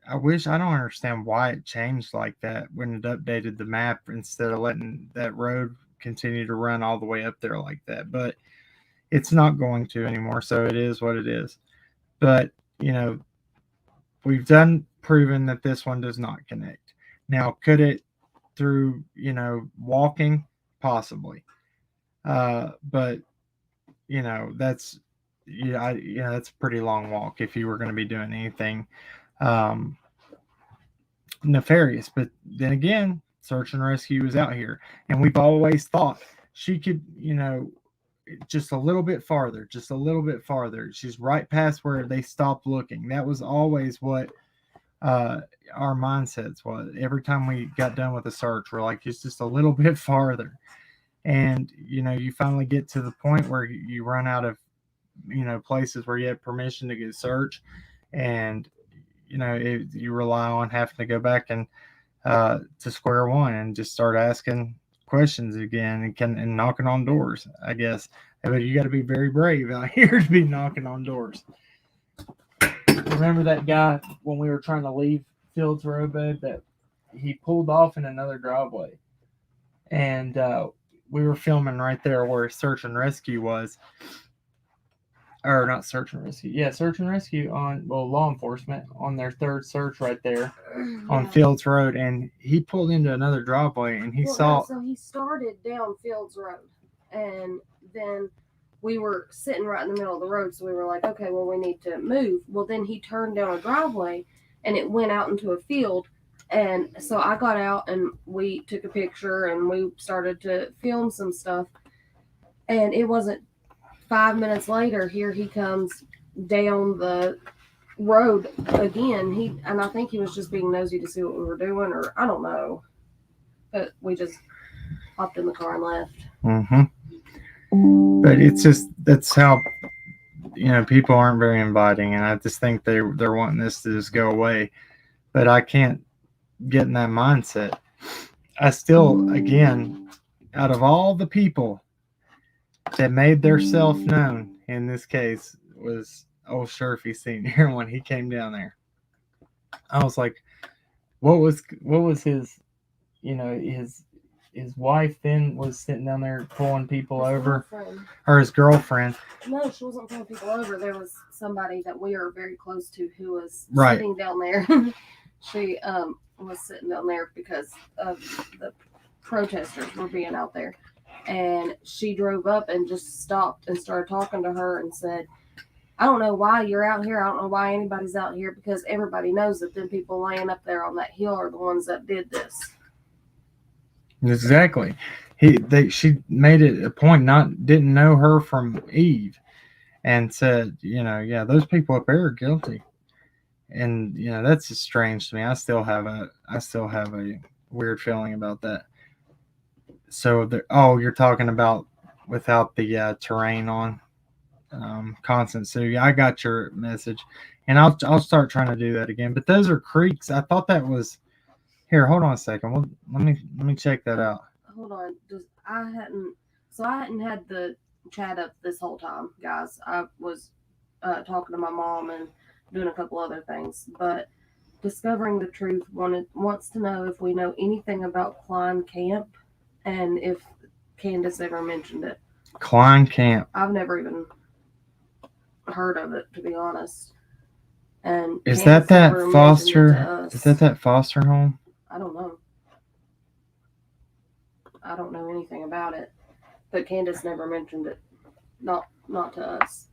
I don't understand why it changed like that when it updated the map instead of letting that road continue to run all the way up there like that. But it's not going to anymore, so it is what it is. But, we've proven that this one does not connect. Now, could it through, walking? Possibly. But, that's, that's a pretty long walk if you were going to be doing anything nefarious. But then again, search and rescue is out here, and we've always thought she could, just a little bit farther. She's right past where they stopped looking. That was always what our mindsets was. Every time we got done with a search, we're like, just a little bit farther. And you finally get to the point where you run out of places where you have permission to get searched, and you rely on having to go back and to square one and just start asking questions again and knocking on doors, I guess. But you got to be very brave out here to be knocking on doors. Remember that guy when we were trying to leave Fields Road, babe, that he pulled off in another driveway, and we were filming right there where search and rescue was. Or not search and rescue. Yeah, search and rescue on, law enforcement on their third search right there on Fields Road. And he pulled into another driveway and he saw. So he started down Fields Road, and then we were sitting right in the middle of the road. So we were like, okay, well, we need to move. Well, then he turned down a driveway and it went out into a field. And so I got out and we took a picture and we started to film some stuff. And it wasn't 5 minutes later, here he comes down the road again. And I think he was just being nosy to see what we were doing, or I don't know. But we just hopped in the car and left. Mm-hmm. But it's just, that's how, people aren't very inviting. And I just think they're wanting this to just go away. But I can't get in that mindset. I still, again, out of all the people that made their self known in this case was old Sherfy Senior when he came down there. I was like, what was his, his wife then was sitting down there pulling people over, or his girlfriend. No, she wasn't pulling people over. There was somebody that we are very close to who was Right. sitting down there. She was sitting down there because of the protesters were being out there. And she drove up and just stopped and started talking to her and said, I don't know why you're out here. I don't know why anybody's out here, because everybody knows that them people laying up there on that hill are the ones that did this. Exactly. She made it a point, didn't know her from Eve, and said, yeah, those people up there are guilty. And that's just strange to me. I still have a weird feeling about that. So you're talking about without the terrain on, constant. So yeah, I got your message, and I'll start trying to do that again. But those are creeks. I thought that was here. Hold on a second. Well, let me check that out. Hold on. I hadn't had the chat up this whole time, guys. I was talking to my mom and doing a couple other things, but Discovering the Truth wants to know if we know anything about Klein Camp and if Candace ever mentioned it. Klein Camp. I've never even heard of it, to be honest. And is Candace that never foster? mentioned it to us. Is that foster home? I don't know. I don't know anything about it, but Candace never mentioned it. Not to us.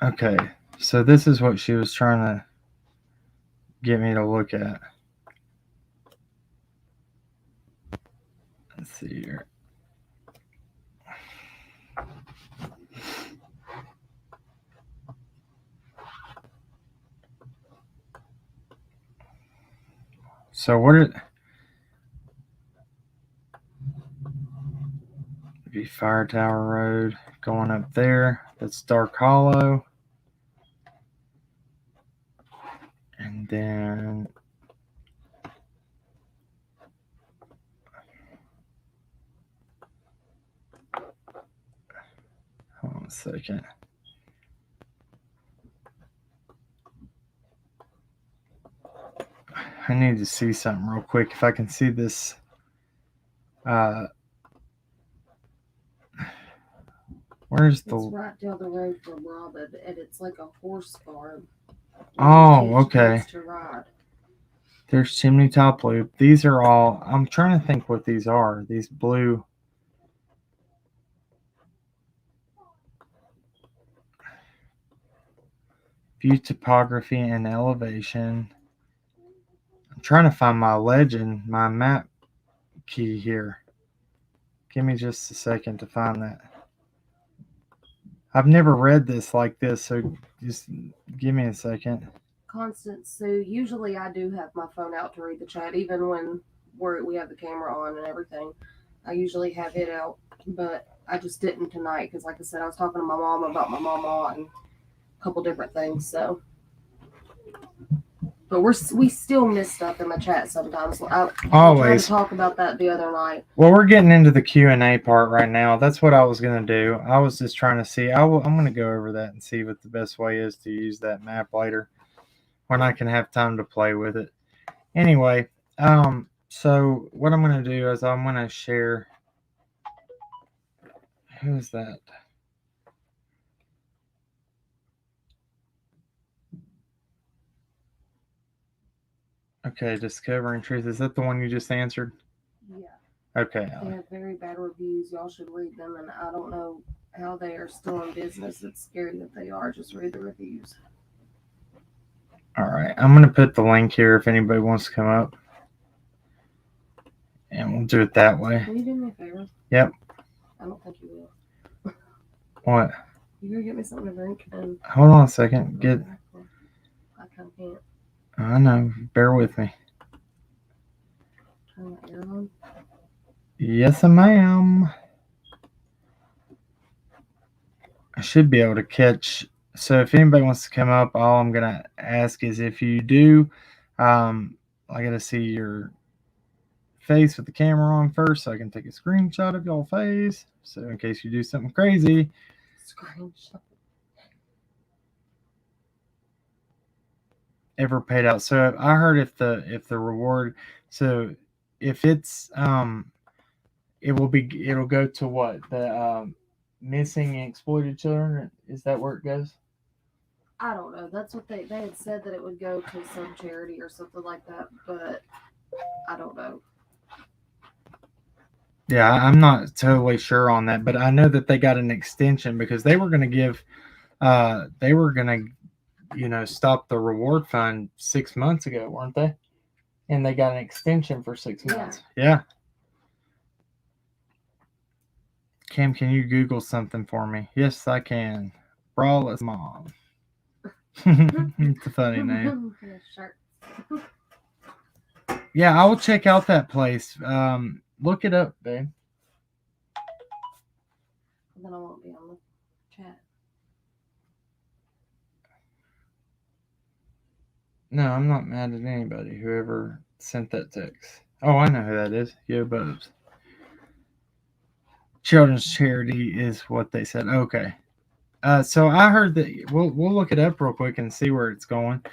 Okay, so this is what she was trying to get me to look at. Let's see here. So what did be Fire Tower Road going up there? That's Dark Hollow. And then hold on a second. I need to see something real quick. If I can see this. Where's the? It's right down the road from Robin, and it's like a horse farm. Oh, okay. To ride. There's Chimney Top Loop. These are all. I'm trying to think what these are. These blue. View topography and elevation. I'm trying to find my legend, my map key here. Give me just a second to find that. I've never read this like this, so just give me a second. Constance, so usually I do have my phone out to read the chat, even when we have the camera on and everything. I usually have it out, but I just didn't tonight because, like I said, I was talking to my mom about my mama and a couple different things. So, but we still miss stuff in the chat sometimes. I tried to talk about that the other night. Well, we're getting into the Q&A part right now. That's what I was going to do. I was just trying to see. I'm going to go over that and see what the best way is to use that map later when I can have time to play with it. Anyway, so what I'm going to do is I'm going to share. Who is that? Okay, Discovering Truth. Is that the one you just answered? Yeah. Okay. They have very bad reviews. Y'all should read them, and I don't know how they are still in business. It's scary that they are. Just read the reviews. All right. I'm going to put the link here if anybody wants to come up. And we'll do it that way. Will you do me a favor? Yep. I don't think you will. What? You gonna get me something to drink? And hold on a second. I kind of can't. I know. Bear with me. Turn the air on. Yes, ma'am. I should be able to catch. So if anybody wants to come up, all I'm going to ask is if you do, I got to see your face with the camera on first so I can take a screenshot of y'all face. So in case you do something crazy. Screenshot. Ever paid out. So I heard if the reward, so if it's it'll go to what? The missing and exploited children? Is that where it goes? I don't know. That's what they had said, that it would go to some charity or something like that, but I don't know. Yeah, I'm not totally sure on that, but I know that they got an extension because they were going to give, stop the reward fund 6 months ago, weren't they? And they got an extension for 6 months. Yeah. Kim, can you Google something for me? Yes, I can. Braless Mom. It's a funny name. Yeah, I will check out that place. Look it up, babe. Then I won't be on the chat. No, I'm not mad at anybody. Whoever sent that text. Oh, I know who that is. Yo, Bubs. Children's charity is what they said. Okay. So I heard that we'll look it up real quick and see where it's going.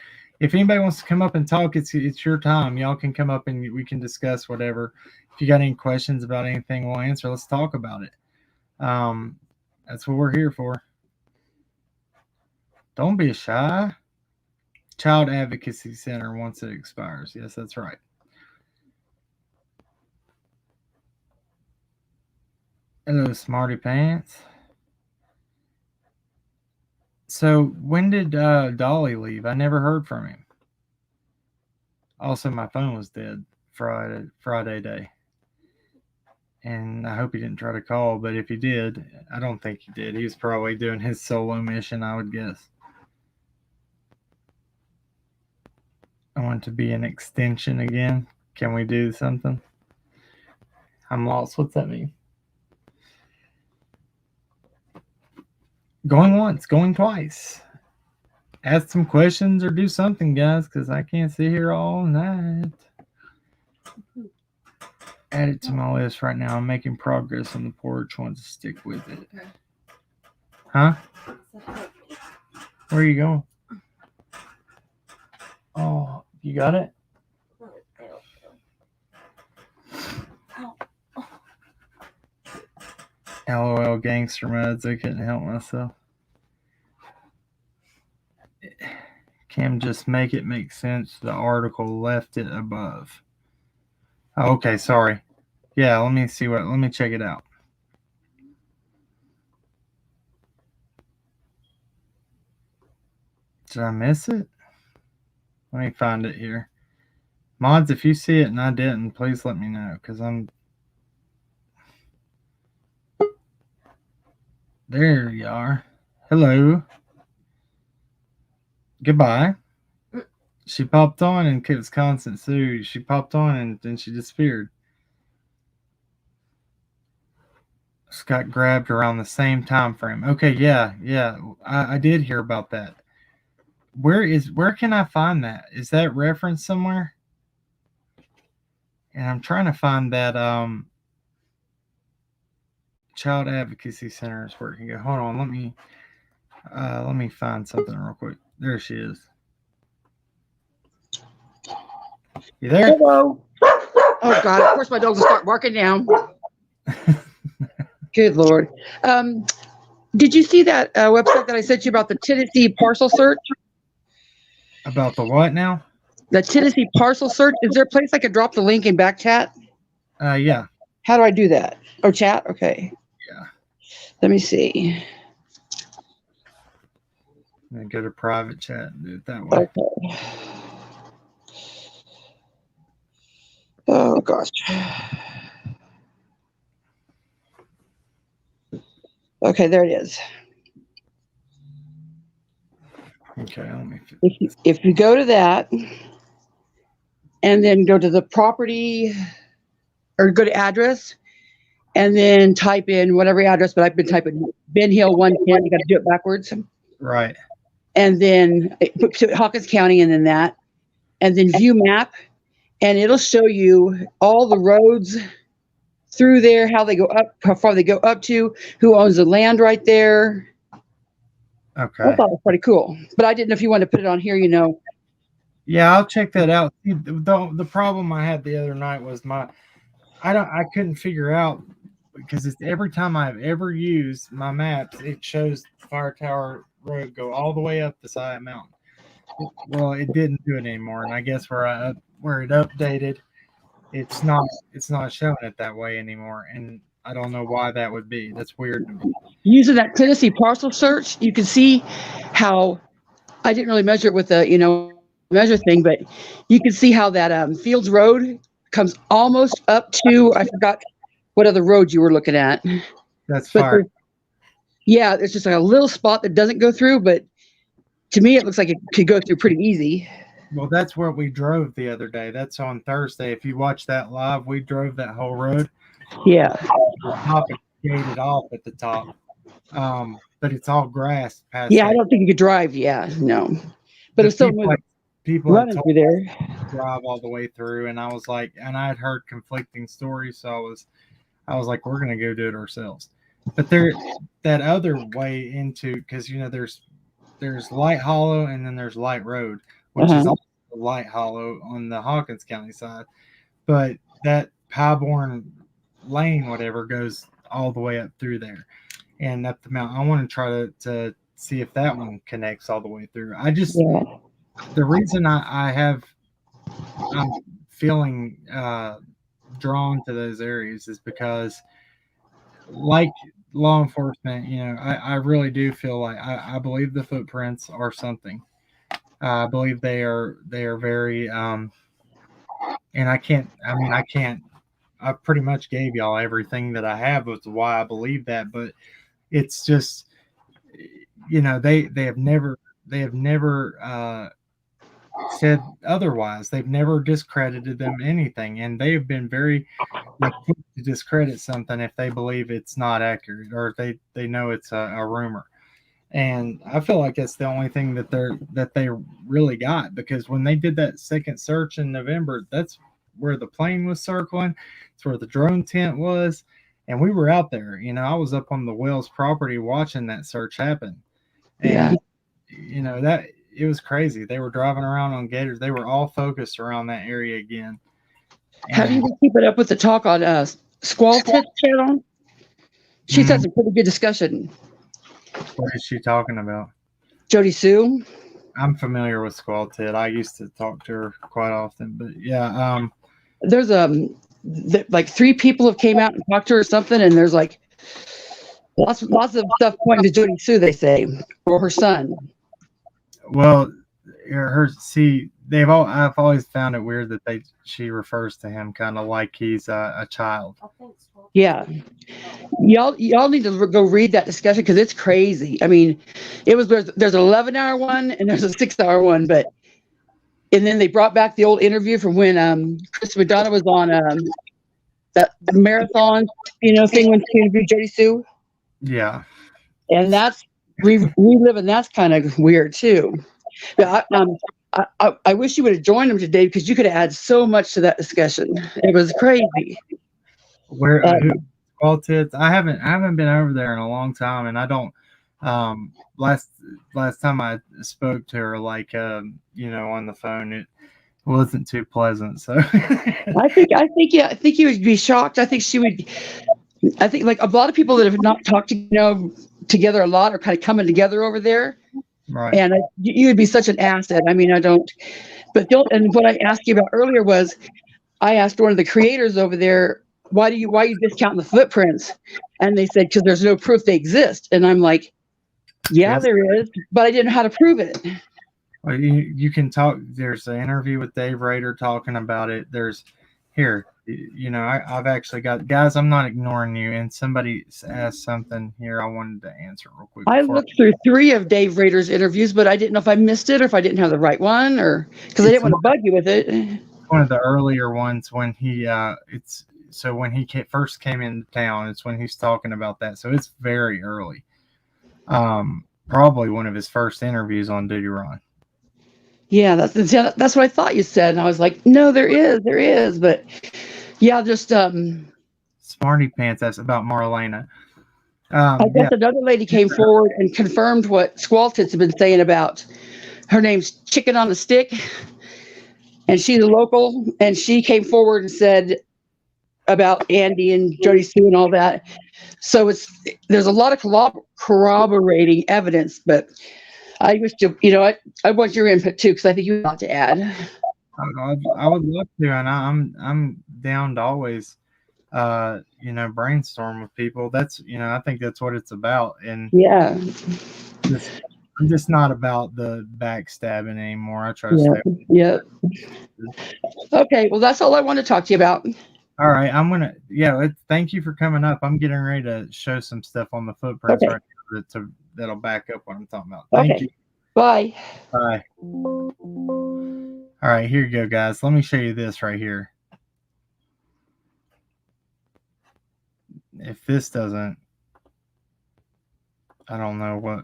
If anybody wants to come up and talk, it's your time. Y'all can come up and we can discuss whatever. If you got any questions about anything, we'll answer. Let's talk about it. That's what we're here for. Don't be shy. Child Advocacy Center once it expires. Yes, that's right. Hello, Smarty Pants. So when did Dolly leave? I never heard from him. Also, my phone was dead Friday day. And I hope he didn't try to call, but if he did, I don't think he did. He was probably doing his solo mission, I would guess. I want to be an extension again. Can we do something? I'm lost. What's that mean? Going once, going twice. Ask some questions or do something, guys, because I can't sit here all night. Add it to my list right now. I'm making progress on the porch. Want to stick with it. Okay. Huh? Where are you going? Oh, you got it? LOL gangster mods. I couldn't help myself. Cam, just make it make sense. The article left it above. Oh, okay, sorry. Yeah, let me check it out. Did I miss it? Let me find it here. Mods, if you see it and I didn't, please let me know, because there you are. Hello. Goodbye. She popped on and it was Constant Sue. She popped on and then she disappeared. Scott grabbed around the same time frame. Okay, yeah. I did hear about that. Where can I find that? Is that referenced somewhere? And I'm trying to find that Child Advocacy Center is where it can go. Hold on, let me find something real quick. There she is. You there? Hello. Oh God! Of course, my dogs will start barking now. Good Lord. Did you see that website that I sent you about the Tennessee parcel search? About the what now? The Tennessee parcel search. Is there a place I could drop the link in back chat? Yeah. How do I do that? Oh, chat? Okay. Yeah. Let me see. I'm going to go to private chat and do it that way. Okay. Oh, gosh. Okay, there it is. Okay, let me. If you go to that and then go to the property or go to address and then type in whatever address, but I've been typing Ben Hill 110. You got to do it backwards. Right. And then put Hawkins County and then that. And then view map. and it'll show you all the roads through there, how they go up, how far they go up to, who owns the land right there. Okay. I thought it was pretty cool, but I didn't know if you wanted to put it on here. Yeah, I'll check that out. See, the problem I had the other night was I couldn't figure out, because it's every time I've ever used my maps, it shows Fire Tower Road go all the way up the side of the mountain. Well, it didn't do it anymore, and I guess where it updated, it's not showing it that way anymore, and I don't know why that would be. That's weird to me. Using that Tennessee parcel search, you can see how I didn't really measure it with the measure thing, but you can see how that Fields Road comes almost up to, I forgot what other road you were looking at. That's fire. Yeah, there's just like a little spot that doesn't go through, but to me it looks like it could go through pretty easy. Well, that's where we drove the other day. That's on Thursday. If you watch that live, we drove that whole road. Yeah. The top is gated off at the top. But it's all grass past. Yeah, I don't think you could drive. Yeah, no. But if someone people running through there, drive all the way through, and I was like, and I had heard conflicting stories, so I was like, we're gonna go do it ourselves. But that other way into, because there's Light Hollow and then there's Light Road, which is also Light Hollow on the Hawkins County side, but that Pieborn Lane, whatever, goes all the way up through there and up the mountain. I want to try to see if that one connects all the way through. The reason I'm feeling drawn to those areas is because, like law enforcement, I really do feel like I believe the footprints are something. I believe they are very and I pretty much gave y'all everything that I have as to why I believe that, but it's just, they have never said otherwise. They've never discredited them anything, and they have been very quick to discredit something if they believe it's not accurate or they know it's a rumor. And I feel like that's the only thing that they really got, because when they did that second search in November, that's where the plane was circling. It's where the drone tent was. And we were out there, I was up on the Wells property watching that search happen. And, that it was crazy. They were driving around on gators. They were all focused around that area again. Have you been keeping up with the talk on Squall Tip channel? She's had some pretty good discussion. What is she talking about? Jody Sue. I'm familiar with Squall Tit. I used to talk to her quite often, but yeah. There's like 3 people have came out and talked to her or something, and there's like lots of stuff pointing to Jody Sue, they say, or her son. Well, I've always found it weird that she refers to him kind of like he's a child. Yeah, y'all need to go read that discussion, because it's crazy. I mean, there's an 11-hour one and there's a 6-hour one, and then they brought back the old interview from when Chris McDonough was on that marathon thing when she interviewed Jody Sue. Yeah, and that's reliving. That's kind of weird too. But I wish you would have joined them today, because you could have added so much to that discussion. It was crazy. Where Squall Tits? I haven't been over there in a long time, and I don't. Last time I spoke to her, on the phone, it wasn't too pleasant. So I think you would be shocked. I think like a lot of people that have not talked together a lot are kind of coming together over there. Right. And you would be such an asset. I mean, and what I asked you about earlier was, I asked one of the creators over there, why are you discounting the footprints? And they said, because there's no proof they exist. And I'm like, yes, there is, but I didn't know how to prove it. Well, you can talk. There's an interview with Dave Rader talking about it. I've actually got, guys, I'm not ignoring you. And somebody asked something here I wanted to answer real quick. I looked through 3 of Dave Rader's interviews, but I didn't know if I missed it or if I didn't have the right one, or because I didn't want to bug you with it. One of the earlier ones when he, when he first came into town, it's when he's talking about that. So it's very early. Probably one of his first interviews on Duty Run. Yeah, that's what I thought you said. And I was like, no, there is. But yeah, just Smarty Pants. That's about Marlena. I guess another lady came forward and confirmed what Squaltits had been saying about her name's Chicken on the Stick, and she's a local, and she came forward and said about Andy and Jody Sue and all that. So there's a lot of corroborating evidence, but I wish I want your input too, because I think you have a lot to add. I would love to, and I'm down to always brainstorm with people. That's I think that's what it's about. And yeah, I'm just not about the backstabbing anymore. I try to stay. Yeah. Okay, well that's all I want to talk to you about. All right, I'm gonna thank you for coming up. I'm getting ready to show some stuff on the footprints right now that'll back up what I'm talking about. Thank you. Bye. Bye. All right, here you go, guys. Let me show you this right here. If this doesn't, I don't know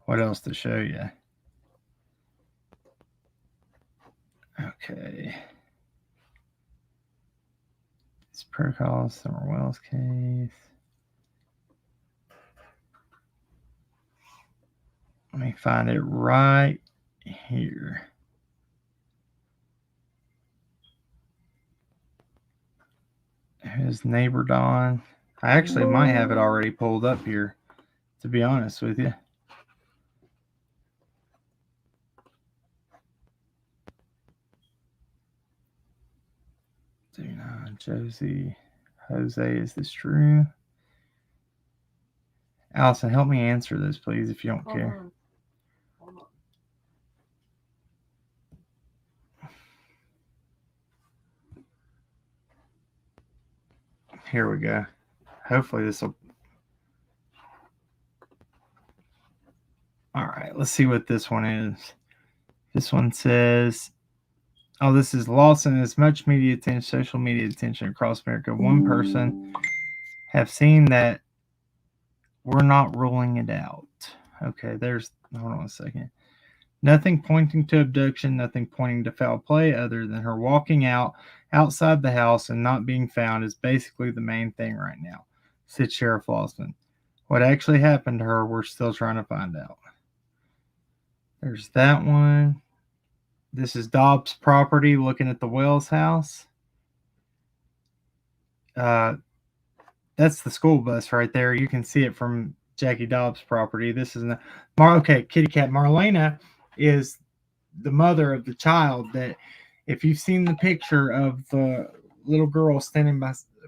what else to show you. Okay. It's protocol, Summer Wells case. Let me find it right here. His neighbor Don. I actually might have it already pulled up here, to be honest with you. Josie, Jose, is this true? Allison, help me answer this, please, if you don't care. Here we go. Hopefully this will. All right, let's see what this one is. This one says, oh, this is Lawson. As much media attention, social media attention across America. One person have seen that we're not ruling it out. Okay, hold on a second. Nothing pointing to abduction, nothing pointing to foul play other than her walking outside the house and not being found is basically the main thing right now, said Sheriff Lawson. What actually happened to her, we're still trying to find out. There's that one. This is Dobbs' property, looking at the Wells house. That's the school bus right there. You can see it from Jackie Dobbs' property. This is Kitty Cat Marlena is the mother of the child that, if you've seen the picture of the little girl standing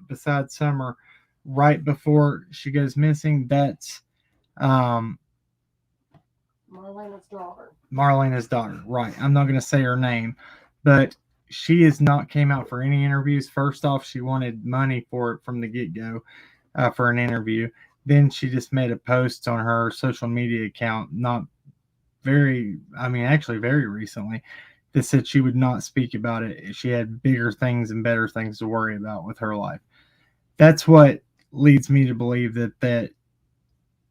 beside Summer right before she goes missing, that's Marlena's daughter. Right. I'm not going to say her name, but she has not came out for any interviews. First off, she wanted money for it from the get-go for an interview. Then she just made a post on her social media account, actually very recently, that said she would not speak about it. She had bigger things and better things to worry about with her life. That's what leads me to believe that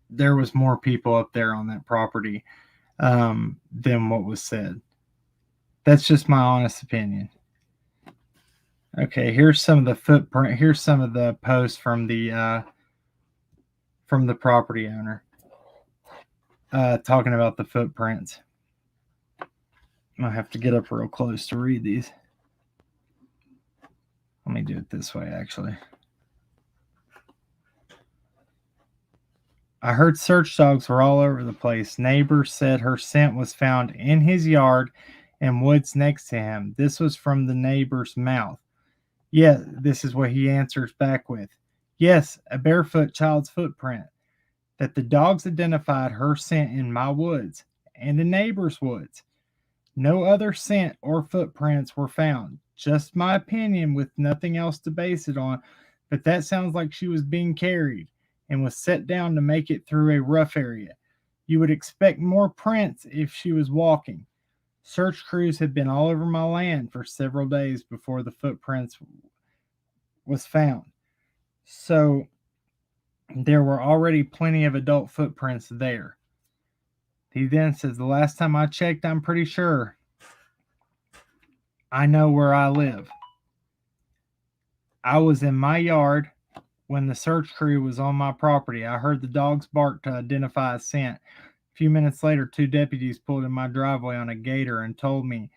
there was more people up there on that property than what was said. That's just my honest opinion. Okay, here's some of the footprint. Here's some of the posts from the property owner talking about the footprints. I have to get up real close to read these. Let me do it this way, actually. I heard search dogs were all over the place. Neighbors said her scent was found in his yard and woods next to him. This was from the neighbor's mouth. Yeah, this is what he answers back with. Yes, a barefoot child's footprint. That the dogs identified her scent in my woods and the neighbor's woods. No other scent or footprints were found. Just my opinion with nothing else to base it on, but that sounds like she was being carried and was set down to make it through a rough area. You would expect more prints if she was walking. Search crews had been all over my land for several days before the footprints was found. So there were already plenty of adult footprints there. He then says, the last time I checked, I'm pretty sure I know where I live. I was in my yard when the search crew was on my property. I heard the dogs bark to identify a scent. A few minutes later, 2 deputies pulled in my driveway on a gator and told me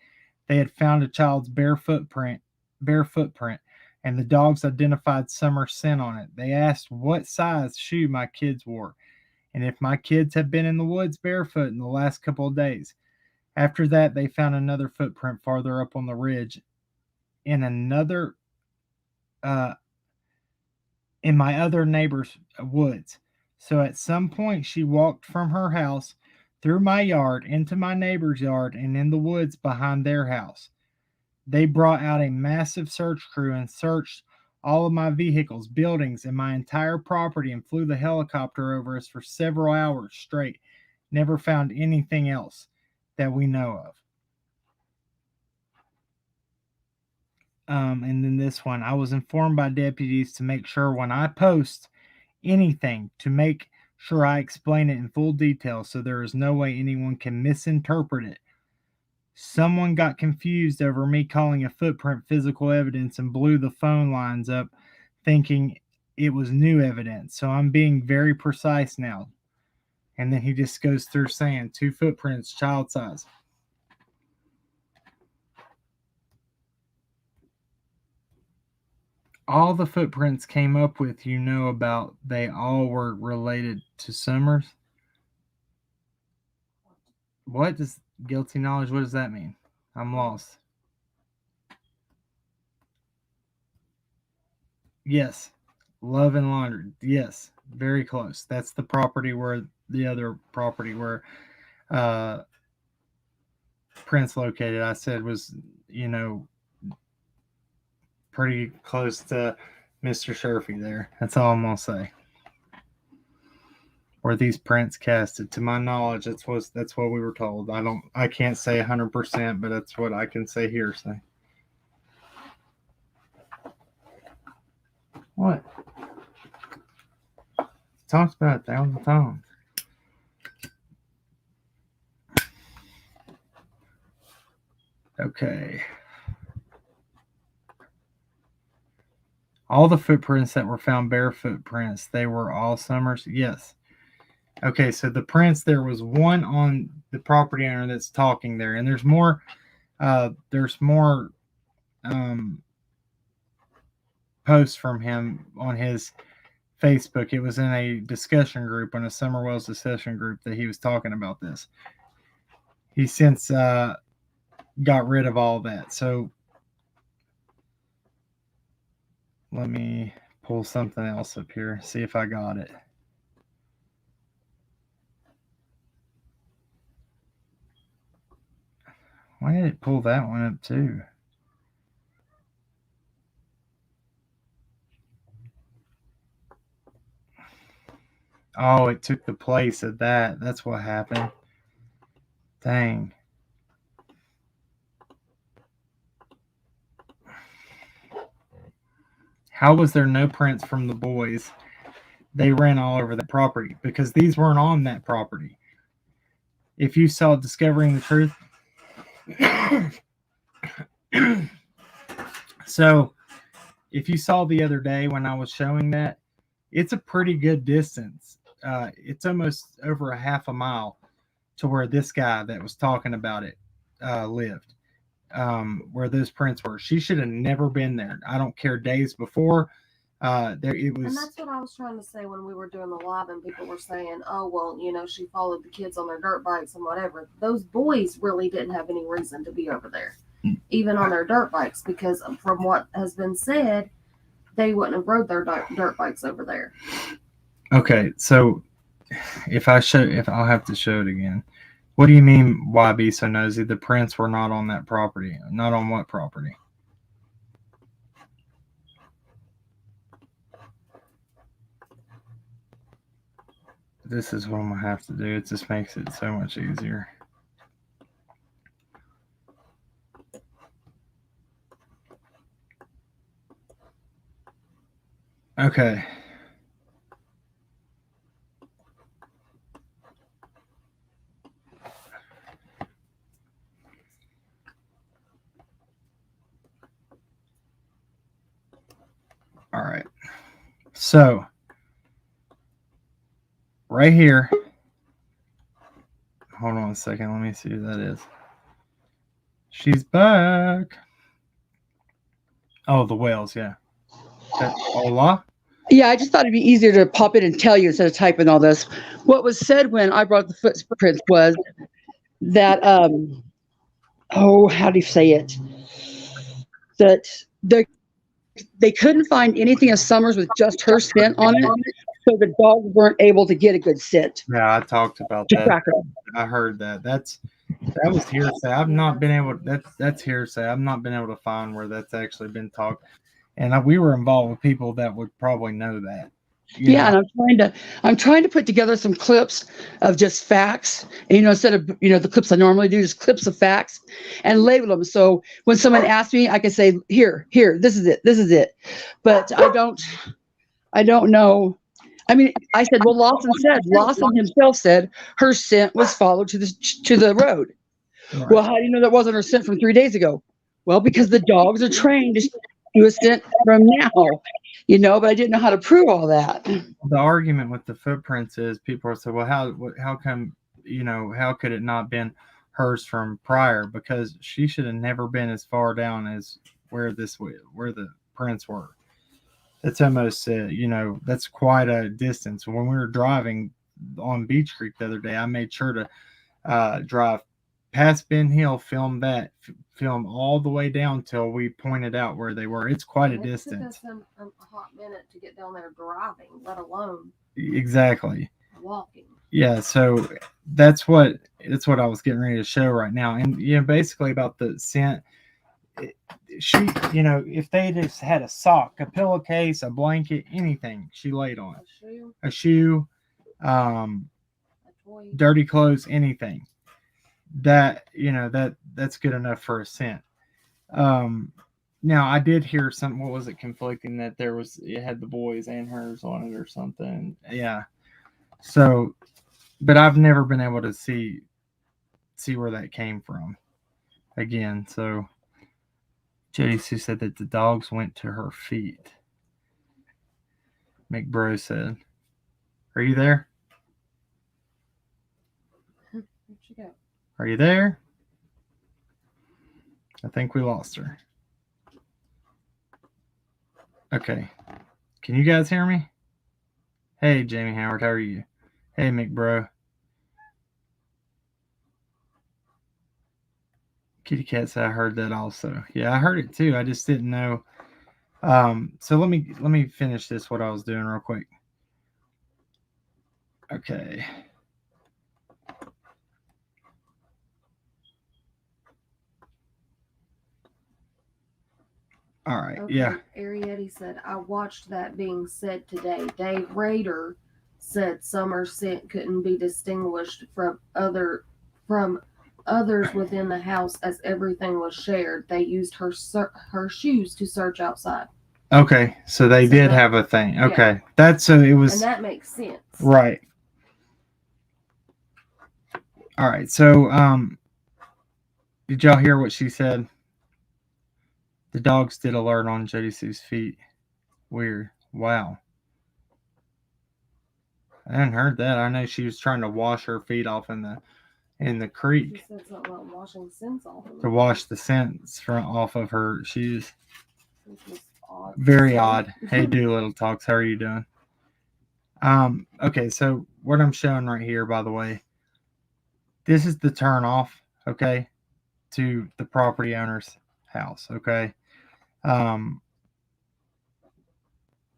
they had found a child's bare footprint, and the dogs identified summer scent on it. They asked what size shoe my kids wore, and if my kids had been in the woods barefoot in the last couple of days. After that, they found another footprint farther up on the ridge in another in my other neighbor's woods. So at some point, she walked from her house through my yard into my neighbor's yard and in the woods behind their house. They brought out a massive search crew and searched all of my vehicles, buildings, and my entire property and flew the helicopter over us for several hours straight. Never found anything else that we know of. And then this one, I was informed by deputies to make sure when I post anything to make sure I explain it in full detail so there is no way anyone can misinterpret it. Someone got confused over me calling a footprint physical evidence and blew the phone lines up thinking it was new evidence. So I'm being very precise now. And then he just goes through saying 2 footprints, child size. All the footprints came up with, about, they all were related to Summers. What does guilty knowledge, what does that mean? I'm lost. Yes. Love and laundry. Yes. Very close. That's the property where the other property where Prince located, I said was, pretty close to Mr. Sherfy there. That's all I'm going to say. Where these prints casted. To my knowledge, that's what we were told. I can't say 100%, but that's what I can say hearsay. What? Talks about that on the phone. Okay. All the footprints that were found, bare footprints, they were all Summers? Yes. Okay, so the prints, there was one on the property owner that's talking there, and there's more posts from him on his Facebook. It was in a discussion group, on a Summer Wells discussion group, that he was talking about this. He since got rid of all that. So let me pull something else up here, see if I got it. Why did it pull that one up too? Oh, it took the place of that. That's what happened. Dang. How was there no prints from the boys? They ran all over the property because these weren't on that property. If you saw Discovering the Truth. So, if you saw the other day when I was showing that, it's a pretty good distance. It's almost over a half a mile to where this guy that was talking about it lived, where those prints were. She should have never been there. I don't care days before. There it was. And that's what I was trying to say when we were doing the live, and people were saying, "Oh, well, she followed the kids on their dirt bikes and whatever." Those boys really didn't have any reason to be over there, even on their dirt bikes, because from what has been said, they wouldn't have rode their dirt bikes over there. Okay, so if I'll have to show it again. What do you mean, why be so nosy? The prints were not on that property. Not on what property? This is what I'm going to have to do. It just makes it so much easier. Okay. So, right here. Hold on a second. Let me see who that is. She's back. Oh, the whales, yeah. Hola? Yeah, I just thought it'd be easier to pop in and tell you instead of typing all this. What was said when I brought the footprints was that, how do you say it? That they couldn't find anything of Summers with just her scent on it, so the dogs weren't able to get a good scent. Yeah, I talked about To that. track her. I heard that. That was hearsay. I've not been able. That's hearsay. I've not been able to find where that's actually been talked. And we were involved with people that would probably know that. Yeah, and I'm trying to put together some clips of just facts. And, instead of the clips I normally do, just clips of facts and label them. So when someone asks me, I can say, here, this is it. But I don't know. I mean, I said, well, Lawson himself said her scent was followed to the road. Right. Well, how do you know that wasn't her scent from 3 days ago? Well, because the dogs are trained to do a scent from now, but I didn't know how to prove all that. The argument with the footprints is people say, well, how come, how could it not been hers from prior? Because she should have never been as far down as where the prints were. That's almost, that's quite a distance. When we were driving on Beach Creek the other day, I made sure to drive past Ben Hill, film all the way down till we pointed out where they were. It's quite a distance. It took us a hot minute to get down there driving, let alone Exactly. walking. Yeah, so that's what I was getting ready to show right now. And basically about the scent, she, if they just had a sock, a pillowcase, a blanket, anything she laid on, a shoe, dirty clothes, anything that's good enough for a scent. Now I did hear something. What was it conflicting that it had the boys and hers on it or something? Yeah. So, but I've never been able to see where that came from. Again, so Jody Sue said that the dogs went to her feet. McBro said, "Are you there? Where'd she go? Are you there?" I think we lost her. Okay. Can you guys hear me? Hey, Jamie Howard, how are you? Hey, McBro. Kitty Cat said I heard that also. Yeah, I heard it too. I just didn't know. So let me finish this, what I was doing real quick. Okay. All right. Okay. Yeah. Arietti said, I watched that being said today. Dave Rader said Summer's scent couldn't be distinguished from others within the house as everything was shared. They used her shoes to search outside. Okay, so they did have a thing. Okay, yeah. It was, and that makes sense, right? All right, so did y'all hear what she said? The dogs did alert on Jody Sue's feet. Weird. Wow. I hadn't heard that. I know she was trying to wash her feet off in the creek. She said something about washing scents off of to wash the scents off of her shoes. Which was odd. Very odd. Hey, Doolittle Talks, how are you doing? Okay, so what I'm showing right here, by the way, this is the turn off, okay, to the property owner's house, okay.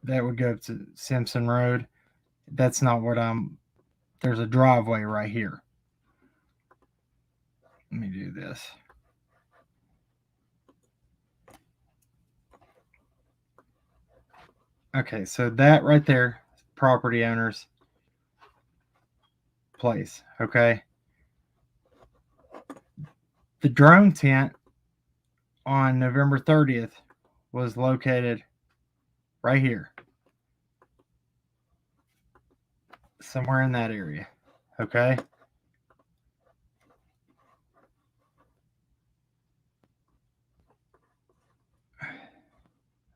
That would go to Simpson Road. That's not what there's a driveway right here. Let me do this. Okay, so that right there, property owner's place, okay? The drone tent on November 30th was located right here. Somewhere in that area, okay?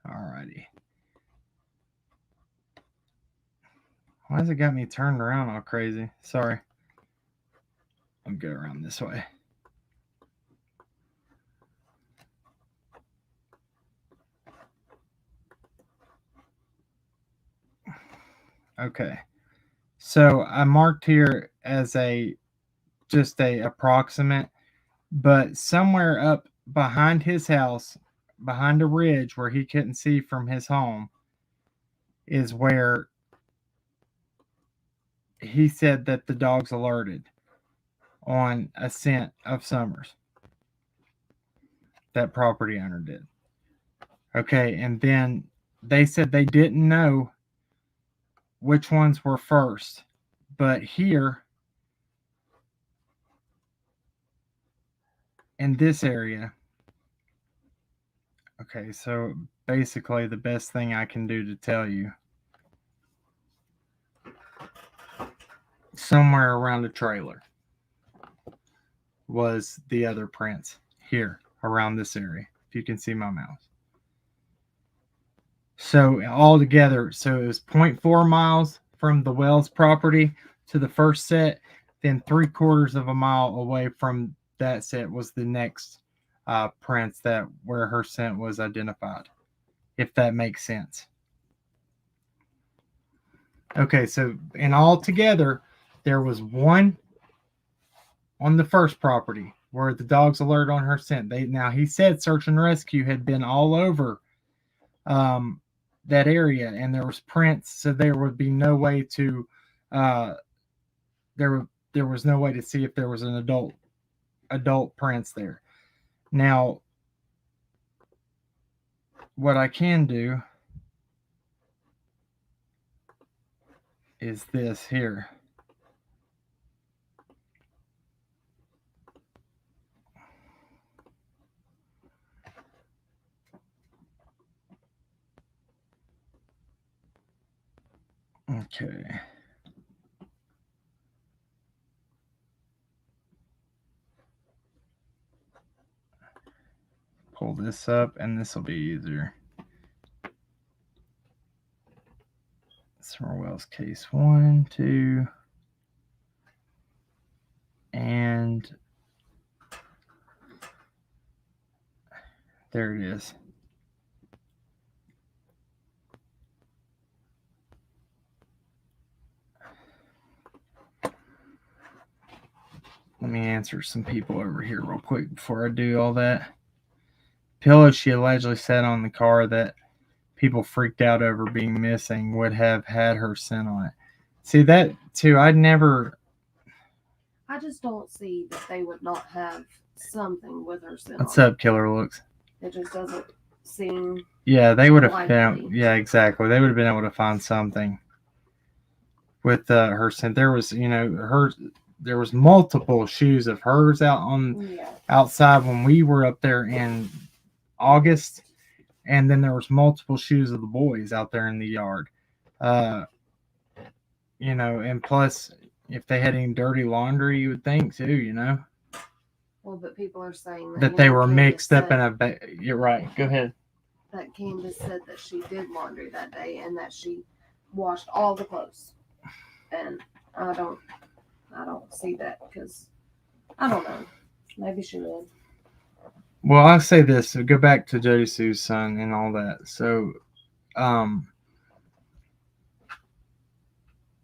Alrighty. Why has it got me turned around all crazy? Sorry. I'll go around this way. Okay. So I marked here as just a approximate, but somewhere up behind his house, behind a ridge where he couldn't see from his home, is where he said that the dogs alerted on a scent of Summers. That property owner did. Okay, and then they said they didn't know which ones were first, but here in this area, okay, so basically the best thing I can do to tell you, somewhere around the trailer was the other prints here around this area, if you can see my mouse. So all together, so it was 0.4 miles from the Wells property to the first set, then 3/4 of a mile away from that set was the next prints that where her scent was identified, if that makes sense. Okay, so in all together, there was one on the first property where the dogs alert on her scent. Now he said search and rescue had been all over that area, and there was prints, so there would be no way to there was no way to see if there was an adult prints there. Now, what I can do is this here. Okay. Pull this up, and this will be easier. Summer Wells case 1, 2, and there it is. Let me answer some people over here real quick before I do all that. Pillow, she allegedly said on the car that people freaked out over being missing would have had her scent on it. See, that too, I just don't see that they would not have something with her scent What's on up, Killer Looks? It just doesn't seem. Yeah, they would have likely. found. Yeah, exactly. They would have been able to find something with her scent. There was, there was multiple shoes of hers outside when we were up there in August, and then there was multiple shoes of the boys out there in the yard. And plus, if they had any dirty laundry, you would think too, Well, but people are saying that they were mixed up in a. You're right. Go ahead. That Candace said that she did laundry that day and that she washed all the clothes, and I don't see that because I don't know. Maybe she did. Well, I'll say this. So go back to Jody Sue's son and all that. So,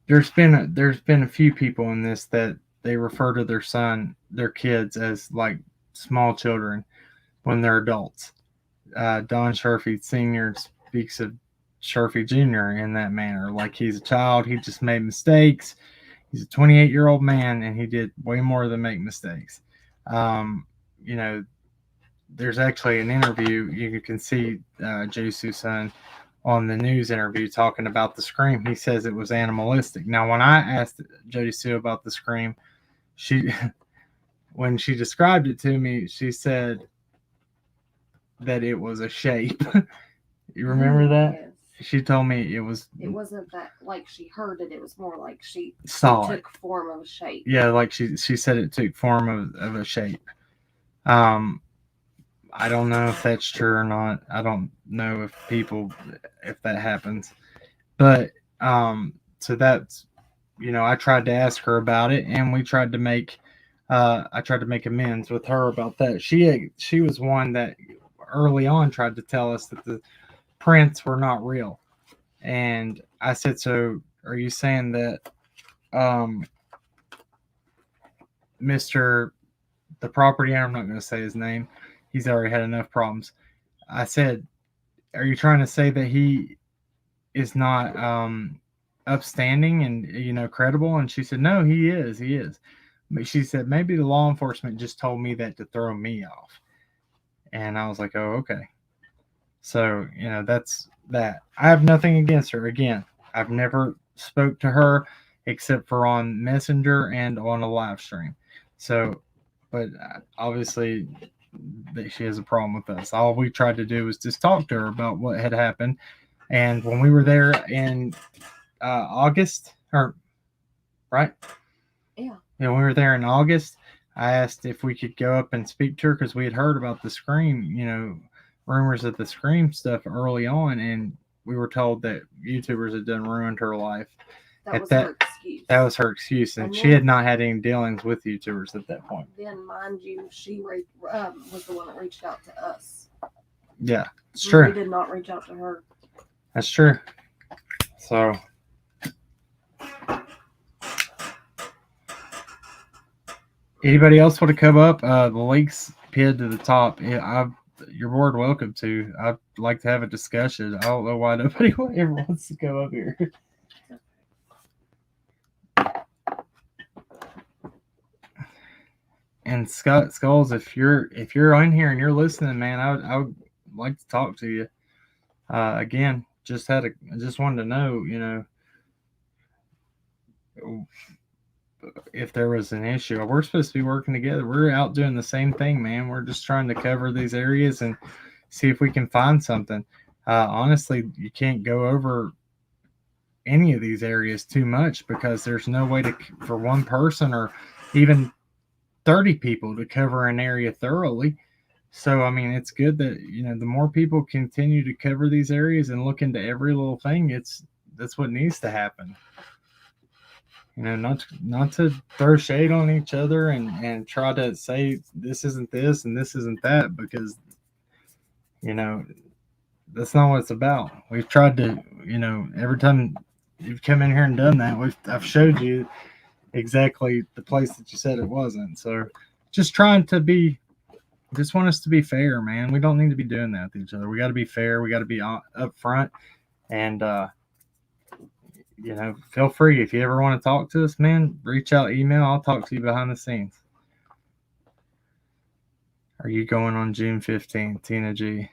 there's been a few people in this that they refer to their kids as like small children when they're adults. Don Sherfy Sr. speaks of Sherfy Jr. in that manner. Like he's a child, he just made mistakes. He's a 28-year-old man, and he did way more than make mistakes. There's actually an interview you can see Jody Sue's son on the news interview talking about the scream. He says it was animalistic. Now, when I asked Jody Sue about the scream, when she described it to me, she said that it was a shape. You remember that? Yes. She told me it wasn't that like she heard it. It was more like she saw took form of a shape. Yeah, like she said it took form of a shape. I don't know if that's true or not. I don't know if that happens. But so that's, I tried to ask her about it, and we tried to make I tried to make amends with her about that. She was one that early on tried to tell us that the prints were not real. And I said, so are you saying that Mr. the property owner, I'm not going to say his name, he's already had enough problems. I said, are you trying to say that he is not upstanding and credible? And she said, no, he is. But she said, maybe the law enforcement just told me that to throw me off. And I was like, oh, okay. So, that's that. I have nothing against her. Again, I've never spoke to her except for on Messenger and on a live stream. So, but obviously she has a problem with us. All we tried to do was just talk to her about what had happened. And when we were there in August, right? Yeah. When we were there in August, I asked if we could go up and speak to her because we had heard about the Scream, rumors of the Scream stuff early on, and we were told that YouTubers had done ruined her life. That was her excuse. That was her excuse, and she had not had any dealings with YouTubers at that point. Then, mind you, she was the one that reached out to us. Yeah, it's true. We did not reach out to her. That's true. So, anybody else want to come up? The link's pinned to the top. Yeah, you're more than welcome to. I'd like to have a discussion. I don't know why nobody ever wants to come up here. And Scott Skulls, if you're on here and you're listening, man, I would like to talk to you. Again, just wanted to know, if there was an issue. We're supposed to be working together. We're out doing the same thing, man. We're just trying to cover these areas and see if we can find something. Honestly, you can't go over any of these areas too much because there's no way for one person or even 30 people to cover an area thoroughly. So, I mean, it's good that, the more people continue to cover these areas and look into every little thing, that's what needs to happen. Not to throw shade on each other and try to say this isn't this and this isn't that, because, that's not what it's about. We've tried to, every time you've come in here and done that, I've showed you exactly the place that you said it wasn't. So just want us to be fair, man. We don't need to be doing that with each other. We got to be fair. We got to be up front, and feel free if you ever want to talk to us, man, reach out, email. I'll talk to you behind the scenes. Are you going on June 15th, Tina G?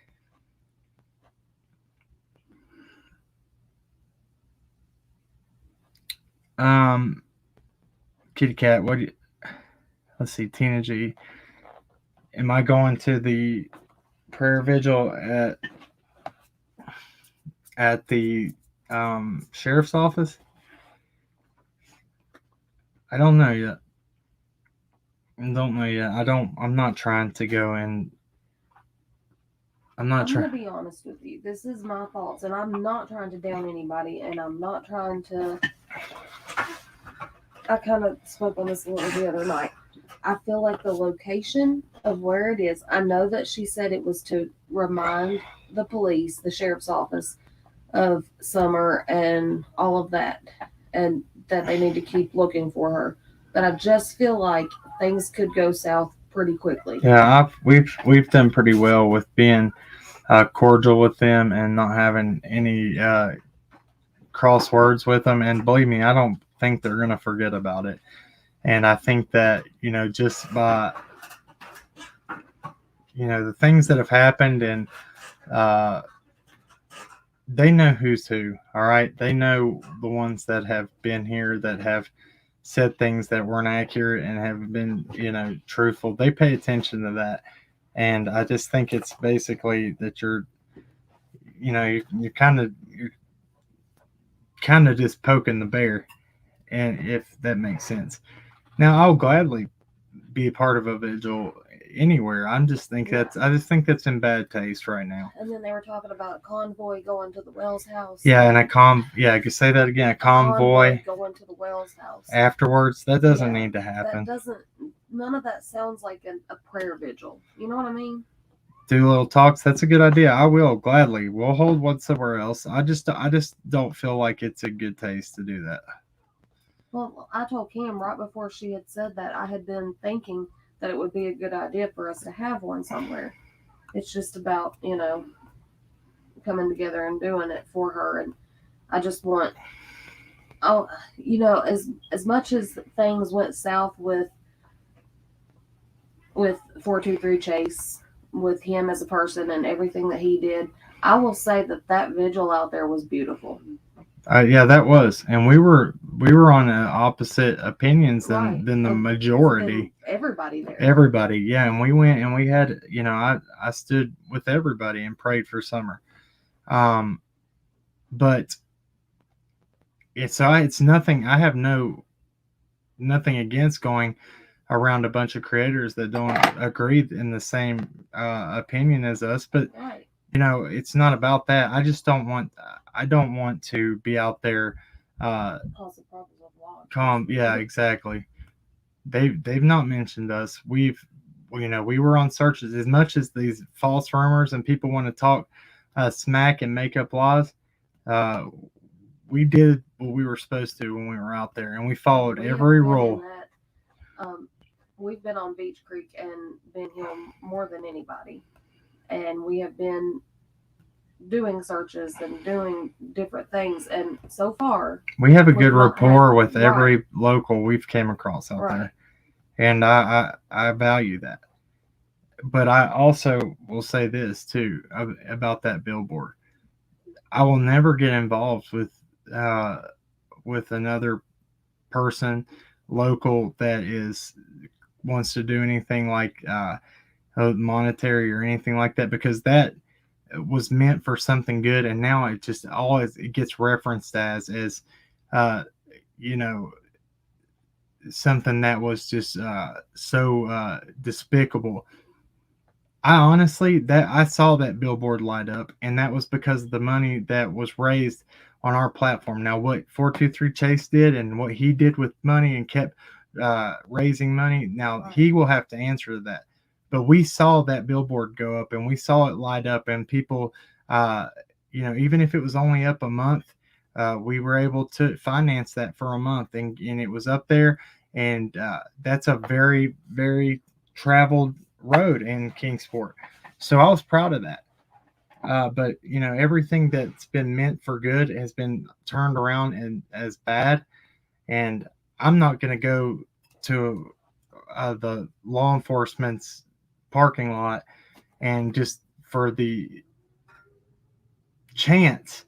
Kitty Cat, let's see, Tina G. Am I going to the prayer vigil at the sheriff's office? I don't know yet. I'm not trying to go in. I'm going to be honest with you. This is my thoughts, and I'm not trying to down anybody, and I'm not trying to. I kind of spoke on this a little the other night. I feel like the location of where it is, I know that she said it was to remind the police, the sheriff's office, of Summer and all of that, and that they need to keep looking for her. But I just feel like things could go south pretty quickly. Yeah, we've done pretty well with being cordial with them and not having any cross words with them. And believe me, I don't think they're going to forget about it. And I think that, just by, the things that have happened, and they know who's who. All right. They know the ones that have been here that have said things that weren't accurate and have been, truthful. They pay attention to that. And I just think it's basically that you're kind of just poking the bear, and if that makes sense. Now, I'll gladly be a part of a vigil anywhere. I just think that's in bad taste right now. And then they were talking about a convoy going to the Wells house. Yeah, and I could say that again. A convoy going to the Wells house afterwards. That doesn't need to happen. None of that sounds like a prayer vigil. You know what I mean? Do little talks. That's a good idea. I will gladly. We'll hold one somewhere else. I just don't feel like it's a good taste to do that. Well, I told Kim right before she had said that I had been thinking that it would be a good idea for us to have one somewhere. It's just about, coming together and doing it for her. And I just want, as much as things went south with 423 Chase, with him as a person and everything that he did, I will say that vigil out there was beautiful. Yeah, that was, and we were on opposite opinions than the majority. Everybody there. Everybody, yeah, and we went and we had, I stood with everybody and prayed for Summer, but it's nothing. I have nothing against going around a bunch of creators that don't agree in the same opinion as us, but. Right. It's not about that. I just don't want to be out there yeah, exactly. They've not mentioned us. We were on searches. As much as these false rumors and people want to talk smack and make up lies, we did what we were supposed to when we were out there, and we followed every rule. We've been on Beach Creek and Ben Hill more than anybody. And we have been doing searches and doing different things. And so far, we have a good rapport with every local we've came across out there. And I value that. But I also will say this too about that billboard. I will never get involved with another person local that wants to do anything like monetary or anything like that, because that was meant for something good, and now it just it gets referenced as something that was just so despicable. I honestly I saw that billboard light up, and that was because of the money that was raised on our platform. Now, what 423 Chase did and what he did with money and kept raising money, now he will have to answer to that. But we saw that billboard go up, and we saw it light up, and people, even if it was only up a month, we were able to finance that for a month, and it was up there, and that's a very, very traveled road in Kingsport. So I was proud of that. But everything that's been meant for good has been turned around and as bad, and I'm not going to go to the law enforcement's parking lot and just for the chance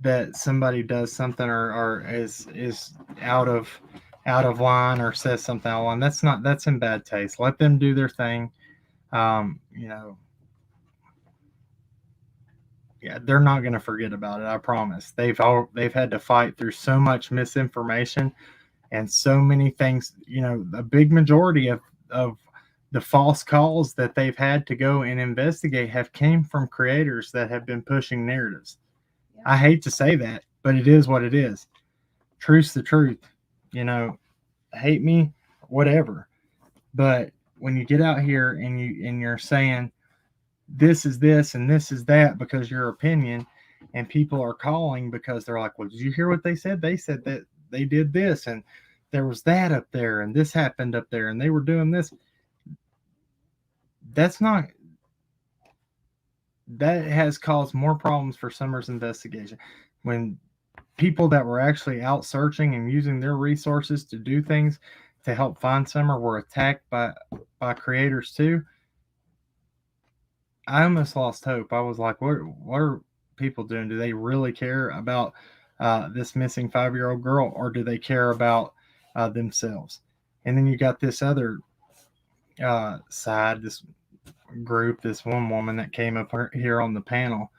that somebody does something or is out of line or says something out of line. That's in bad taste. Let them do their thing. Yeah, they're not going to forget about it. I promise. They've had to fight through so much misinformation and so many things. A big majority of the false calls that they've had to go and investigate have came from creators that have been pushing narratives. Yeah. I hate to say that, but it is what it is. Truth's the truth. Hate me, whatever. But when you get out here and you're saying this is this and this is that because your opinion, and people are calling because they're like, well, did you hear what they said? They said that they did this and there was that up there and this happened up there and they were doing this. That has caused more problems for Summer's investigation. When people that were actually out searching and using their resources to do things to help find Summer were attacked by creators too, I almost lost hope. I was like, what are people doing? Do they really care about this missing 5-year-old girl, or do they care about themselves? And then you got this other side, this group, this one woman that came up here on the panel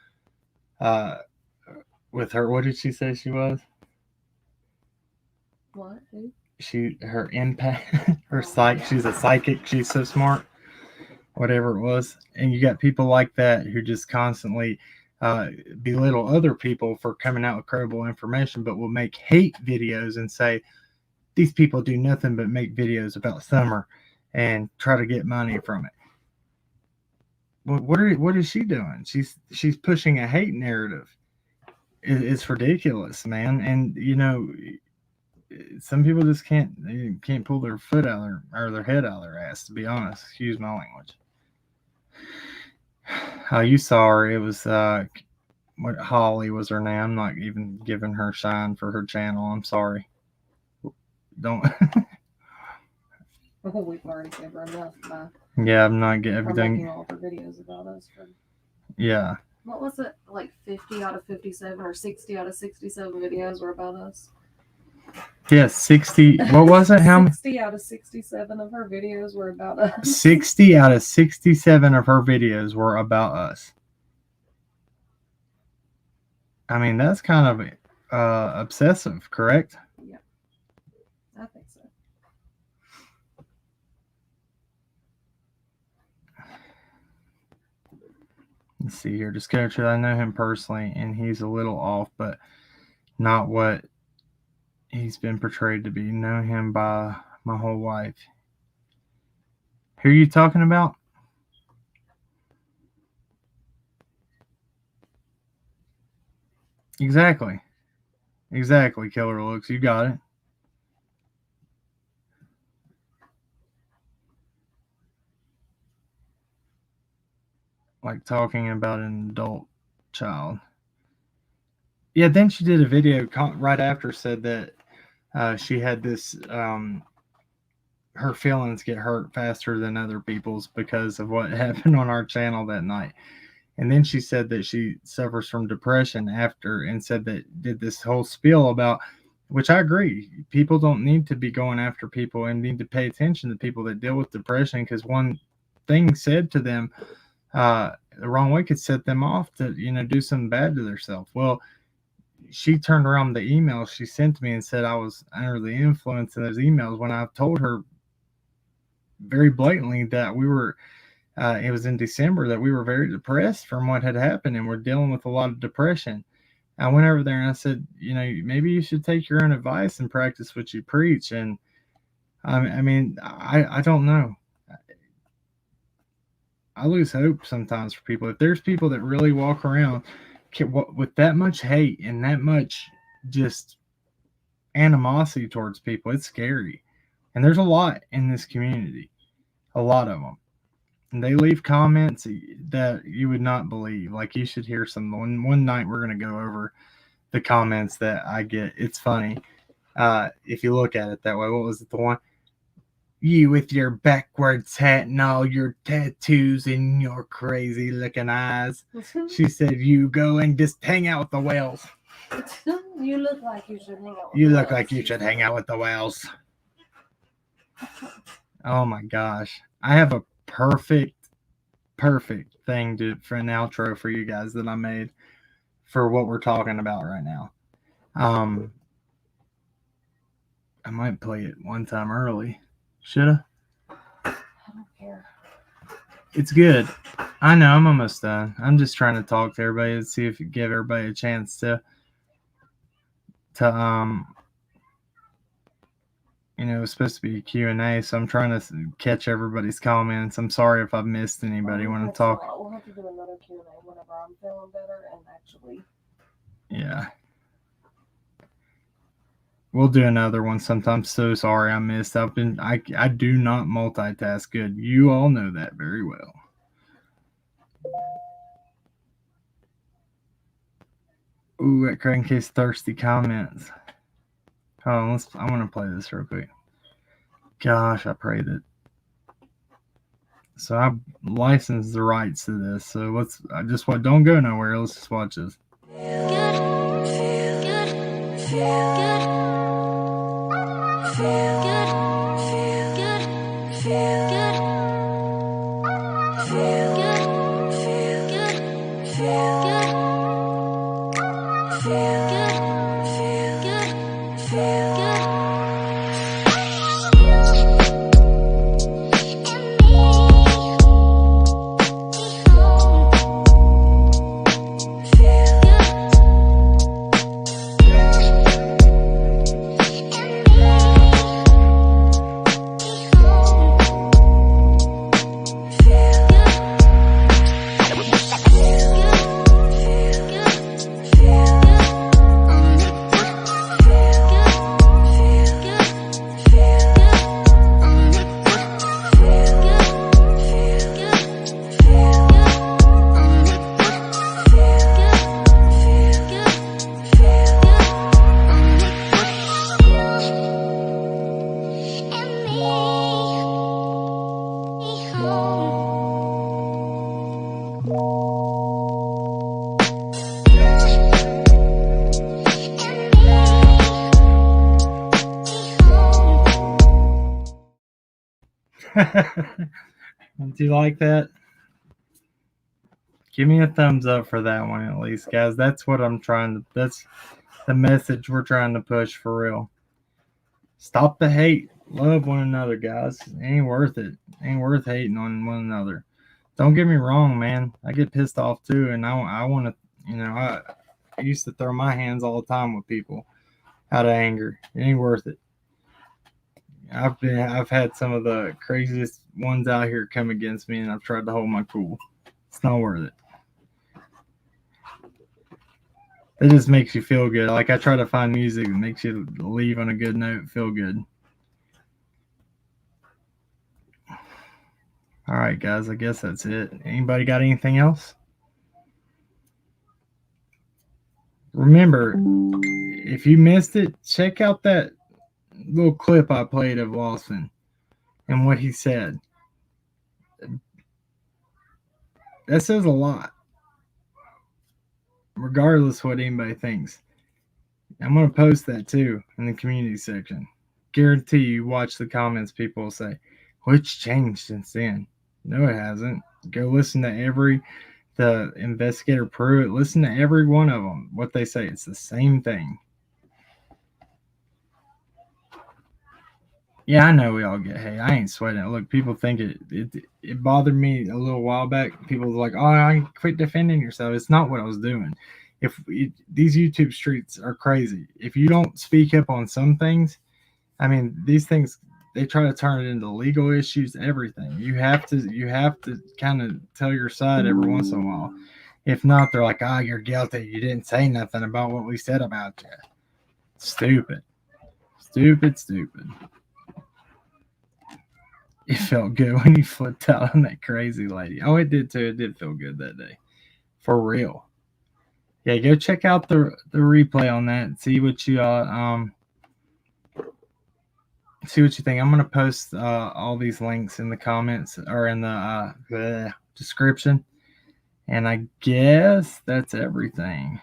with her. What did she say she was? What? Who? Her empath, her psych. She's a psychic. She's so smart. whatever it was. And you got people like that who just constantly belittle other people for coming out with credible information, but will make hate videos and say, these people do nothing but make videos about Summer and try to get money from it. Well, what is she doing? She's pushing a hate narrative. It's ridiculous, man. And you know, some people just can't pull their foot out or their head out of their ass, to be honest. Excuse my language. How you saw her, it was what Holly was her name. I'm not even giving her shine for her channel. I'm sorry. Don't. We've already given her enough by Yeah, I'm not getting for everything. making all of her videos about us. Yeah. What was it? Like 50 out of 57 or 60 out of 67 videos were about us? Yeah, 60. What was it? How 60 out of 67 of her videos were about us. 60 out of 67 of her videos were about us. I mean, that's kind of obsessive, correct? Yeah, I think so. Let's see here. Just go to, I know him personally, and he's a little off, but not what he's been portrayed to be. Know him by my whole life. Who are you talking about? Exactly. Exactly, Killer Looks. You got it. Like talking about an adult child. Yeah, then she did a video right after, said that she had this, her feelings get hurt faster than other people's because of what happened on our channel that night. And then she said that she suffers from depression after, and said that did this whole spiel about, which I agree, people don't need to be going after people and need to pay attention to people that deal with depression, because one thing said to them the wrong way could set them off to, you know, do something bad to themselves. Well, she turned around the email she sent to me and said I was under the influence of those emails, when I've told her very blatantly that we were, it was in December, that we were very depressed from what had happened and we're dealing with a lot of depression. I went over there and I said, you know, maybe you should take your own advice and practice what you preach. And I mean, I don't know. I lose hope sometimes for people. If there's people that really walk around with that much hate and that much just animosity towards people, it's scary. And there's a lot in this community, a lot of them. And they leave comments that you would not believe. Like, you should hear some. One night we're going to go over the comments that I get. It's funny. If you look at it that way. What was it, the one? You with your backwards hat and all your tattoos and your crazy looking eyes. She said, you go and just hang out with the whales. You look like you should hang out with You the look whales. like you should hang out with the whales. Oh my gosh. I have a perfect thing for an outro for you guys that I made for what we're talking about right now. I might play it one time early. Should I? I don't care. It's good. I know, I'm almost done. I'm just trying to talk to everybody and see if it give everybody a chance to you know, it's supposed to be a Q&A, so I'm trying to catch everybody's comments. I'm sorry if I've missed anybody when I talk. Right. We'll have to do another Q&A whenever I'm feeling better and actually. Yeah. We'll do another one sometime. So sorry I missed. I do not multitask good. You all know that very well. Ooh, at Crankcase Thirsty comments. Hold on, I want to play this real quick. Gosh, I pray that. So I licensed the rights to this. So don't go nowhere. Let's just watch this. Do you like that? Give me a thumbs up for that one at least, guys. That's what I'm trying to. That's the message we're trying to push for real. Stop the hate. Love one another, guys. It ain't worth it. Ain't worth hating on one another. Don't get me wrong, man. I get pissed off too, and I want to. I used to throw my hands all the time with people out of anger. It ain't worth it. I've had some of the craziest ones out here come against me, and I've tried to hold my cool. It's not worth it. It just makes you feel good. Like I try to find music that makes you leave on a good note, feel good. All right, guys. I guess that's it. Anybody got anything else? Remember, if you missed it, check out that little clip I played of Lawson and what he said. That says a lot, regardless what anybody thinks. I'm going to post that too in the community section. Guarantee you watch the comments, people will say, "What's changed since then?" No, it hasn't. Go listen to the investigator Pruitt, listen to every one of them. What they say, it's the same thing. Yeah, I know we all get hate. I ain't sweating it. Look, people think it bothered me a little while back. People were like, "Oh, I quit defending yourself." It's not what I was doing. These YouTube streets are crazy. If you don't speak up on some things, I mean, these things, they try to turn it into legal issues, everything. You have to kind of tell your side every once in a while. If not, they're like, "Oh, you're guilty. You didn't say nothing about what we said about you." Stupid. It felt good when you flipped out on that crazy lady. Oh, it did too. It did feel good that day. For real. Yeah, go check out the replay on that. See what you think. I'm gonna post all these links in the comments or in the description. And I guess that's everything.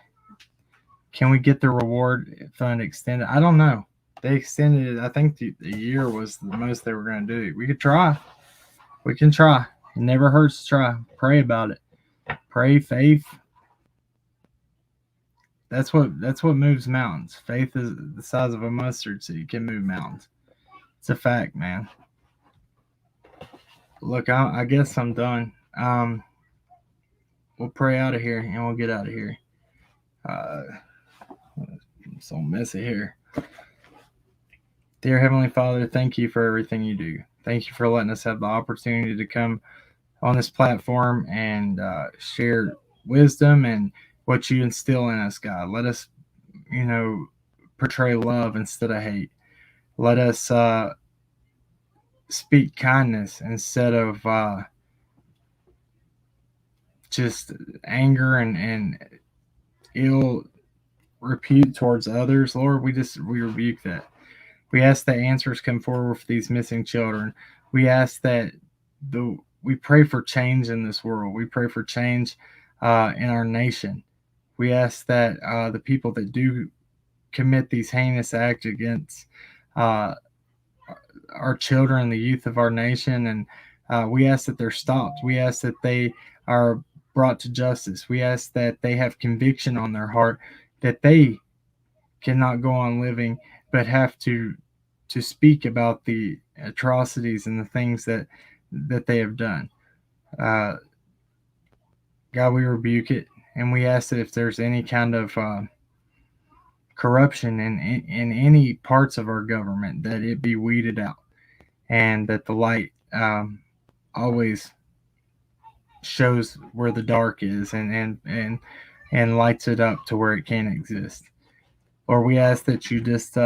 Can we get the reward fund extended? I don't know. They extended it. I think the year was the most they were going to do. We could try. We can try. It never hurts to try. Pray about it. Pray, faith. That's what moves mountains. Faith is the size of a mustard seed. It can move mountains. It's a fact, man. Look, I guess I'm done. We'll pray out of here and we'll get out of here. It's so messy here. Dear Heavenly Father, thank you for everything you do. Thank you for letting us have the opportunity to come on this platform and share wisdom and what you instill in us, God. Let us, portray love instead of hate. Let us speak kindness instead of just anger and ill repute towards others. Lord, we rebuke that. We ask that answers come forward for these missing children. We ask that we pray for change in this world. We pray for change in our nation. We ask that the people that do commit these heinous acts against our children, the youth of our nation, and we ask that they're stopped. We ask that they are brought to justice. We ask that they have conviction on their heart that they cannot go on living, but have to speak about the atrocities and the things that they have done. God, we rebuke it, and we ask that if there's any kind of corruption in any parts of our government, that it be weeded out, and that the light always shows where the dark is and lights it up to where it can exist. Lord, we ask that you just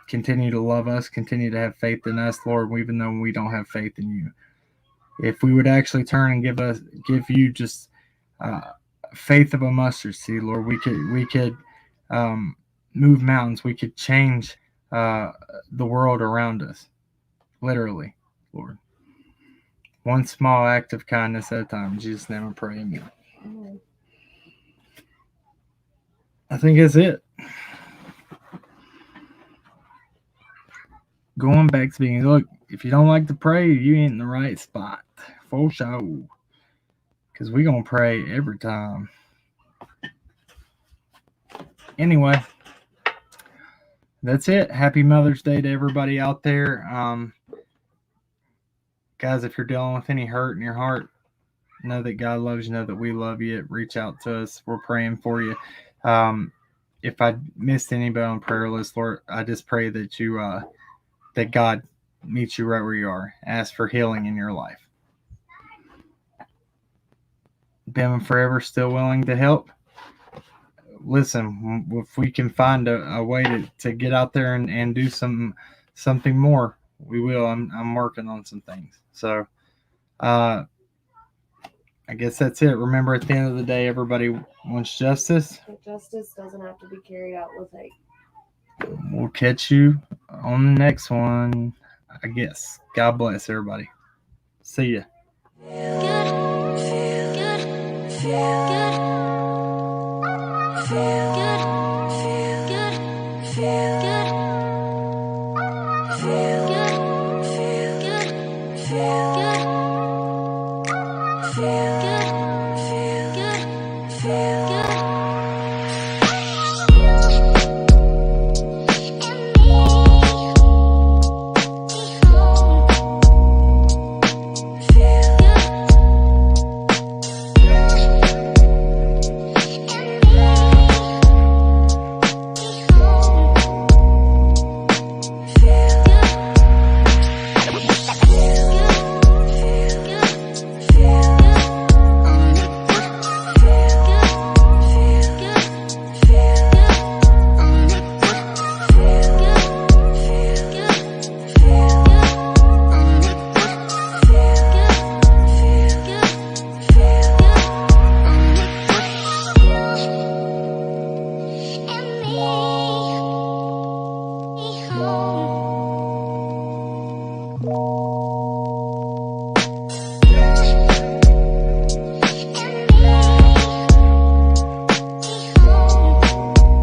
continue to love us, continue to have faith in us, Lord, even though we don't have faith in you. If we would actually turn and give you just faith of a mustard seed, Lord, we could move mountains. We could change the world around us, literally, Lord. One small act of kindness at a time. In Jesus' name I pray, amen. I think that's it. going back to being, look, if you don't like to pray, you ain't in the right spot. For sure. Because we're going to pray every time. Anyway, that's it. Happy Mother's Day to everybody out there. Guys, if you're dealing with any hurt in your heart, know that God loves you, know that we love you. Reach out to us. We're praying for you. If I missed anybody on prayer list, Lord, I just pray that you that God meets you right where you are. Ask for healing in your life. Been forever still willing to help. Listen, if we can find a way to get out there and do something more, we will. I'm working on some things. So I guess that's it. Remember, at the end of the day, everybody wants justice. But justice doesn't have to be carried out with hate. We'll catch you on the next one, I guess. God bless everybody. See ya. home.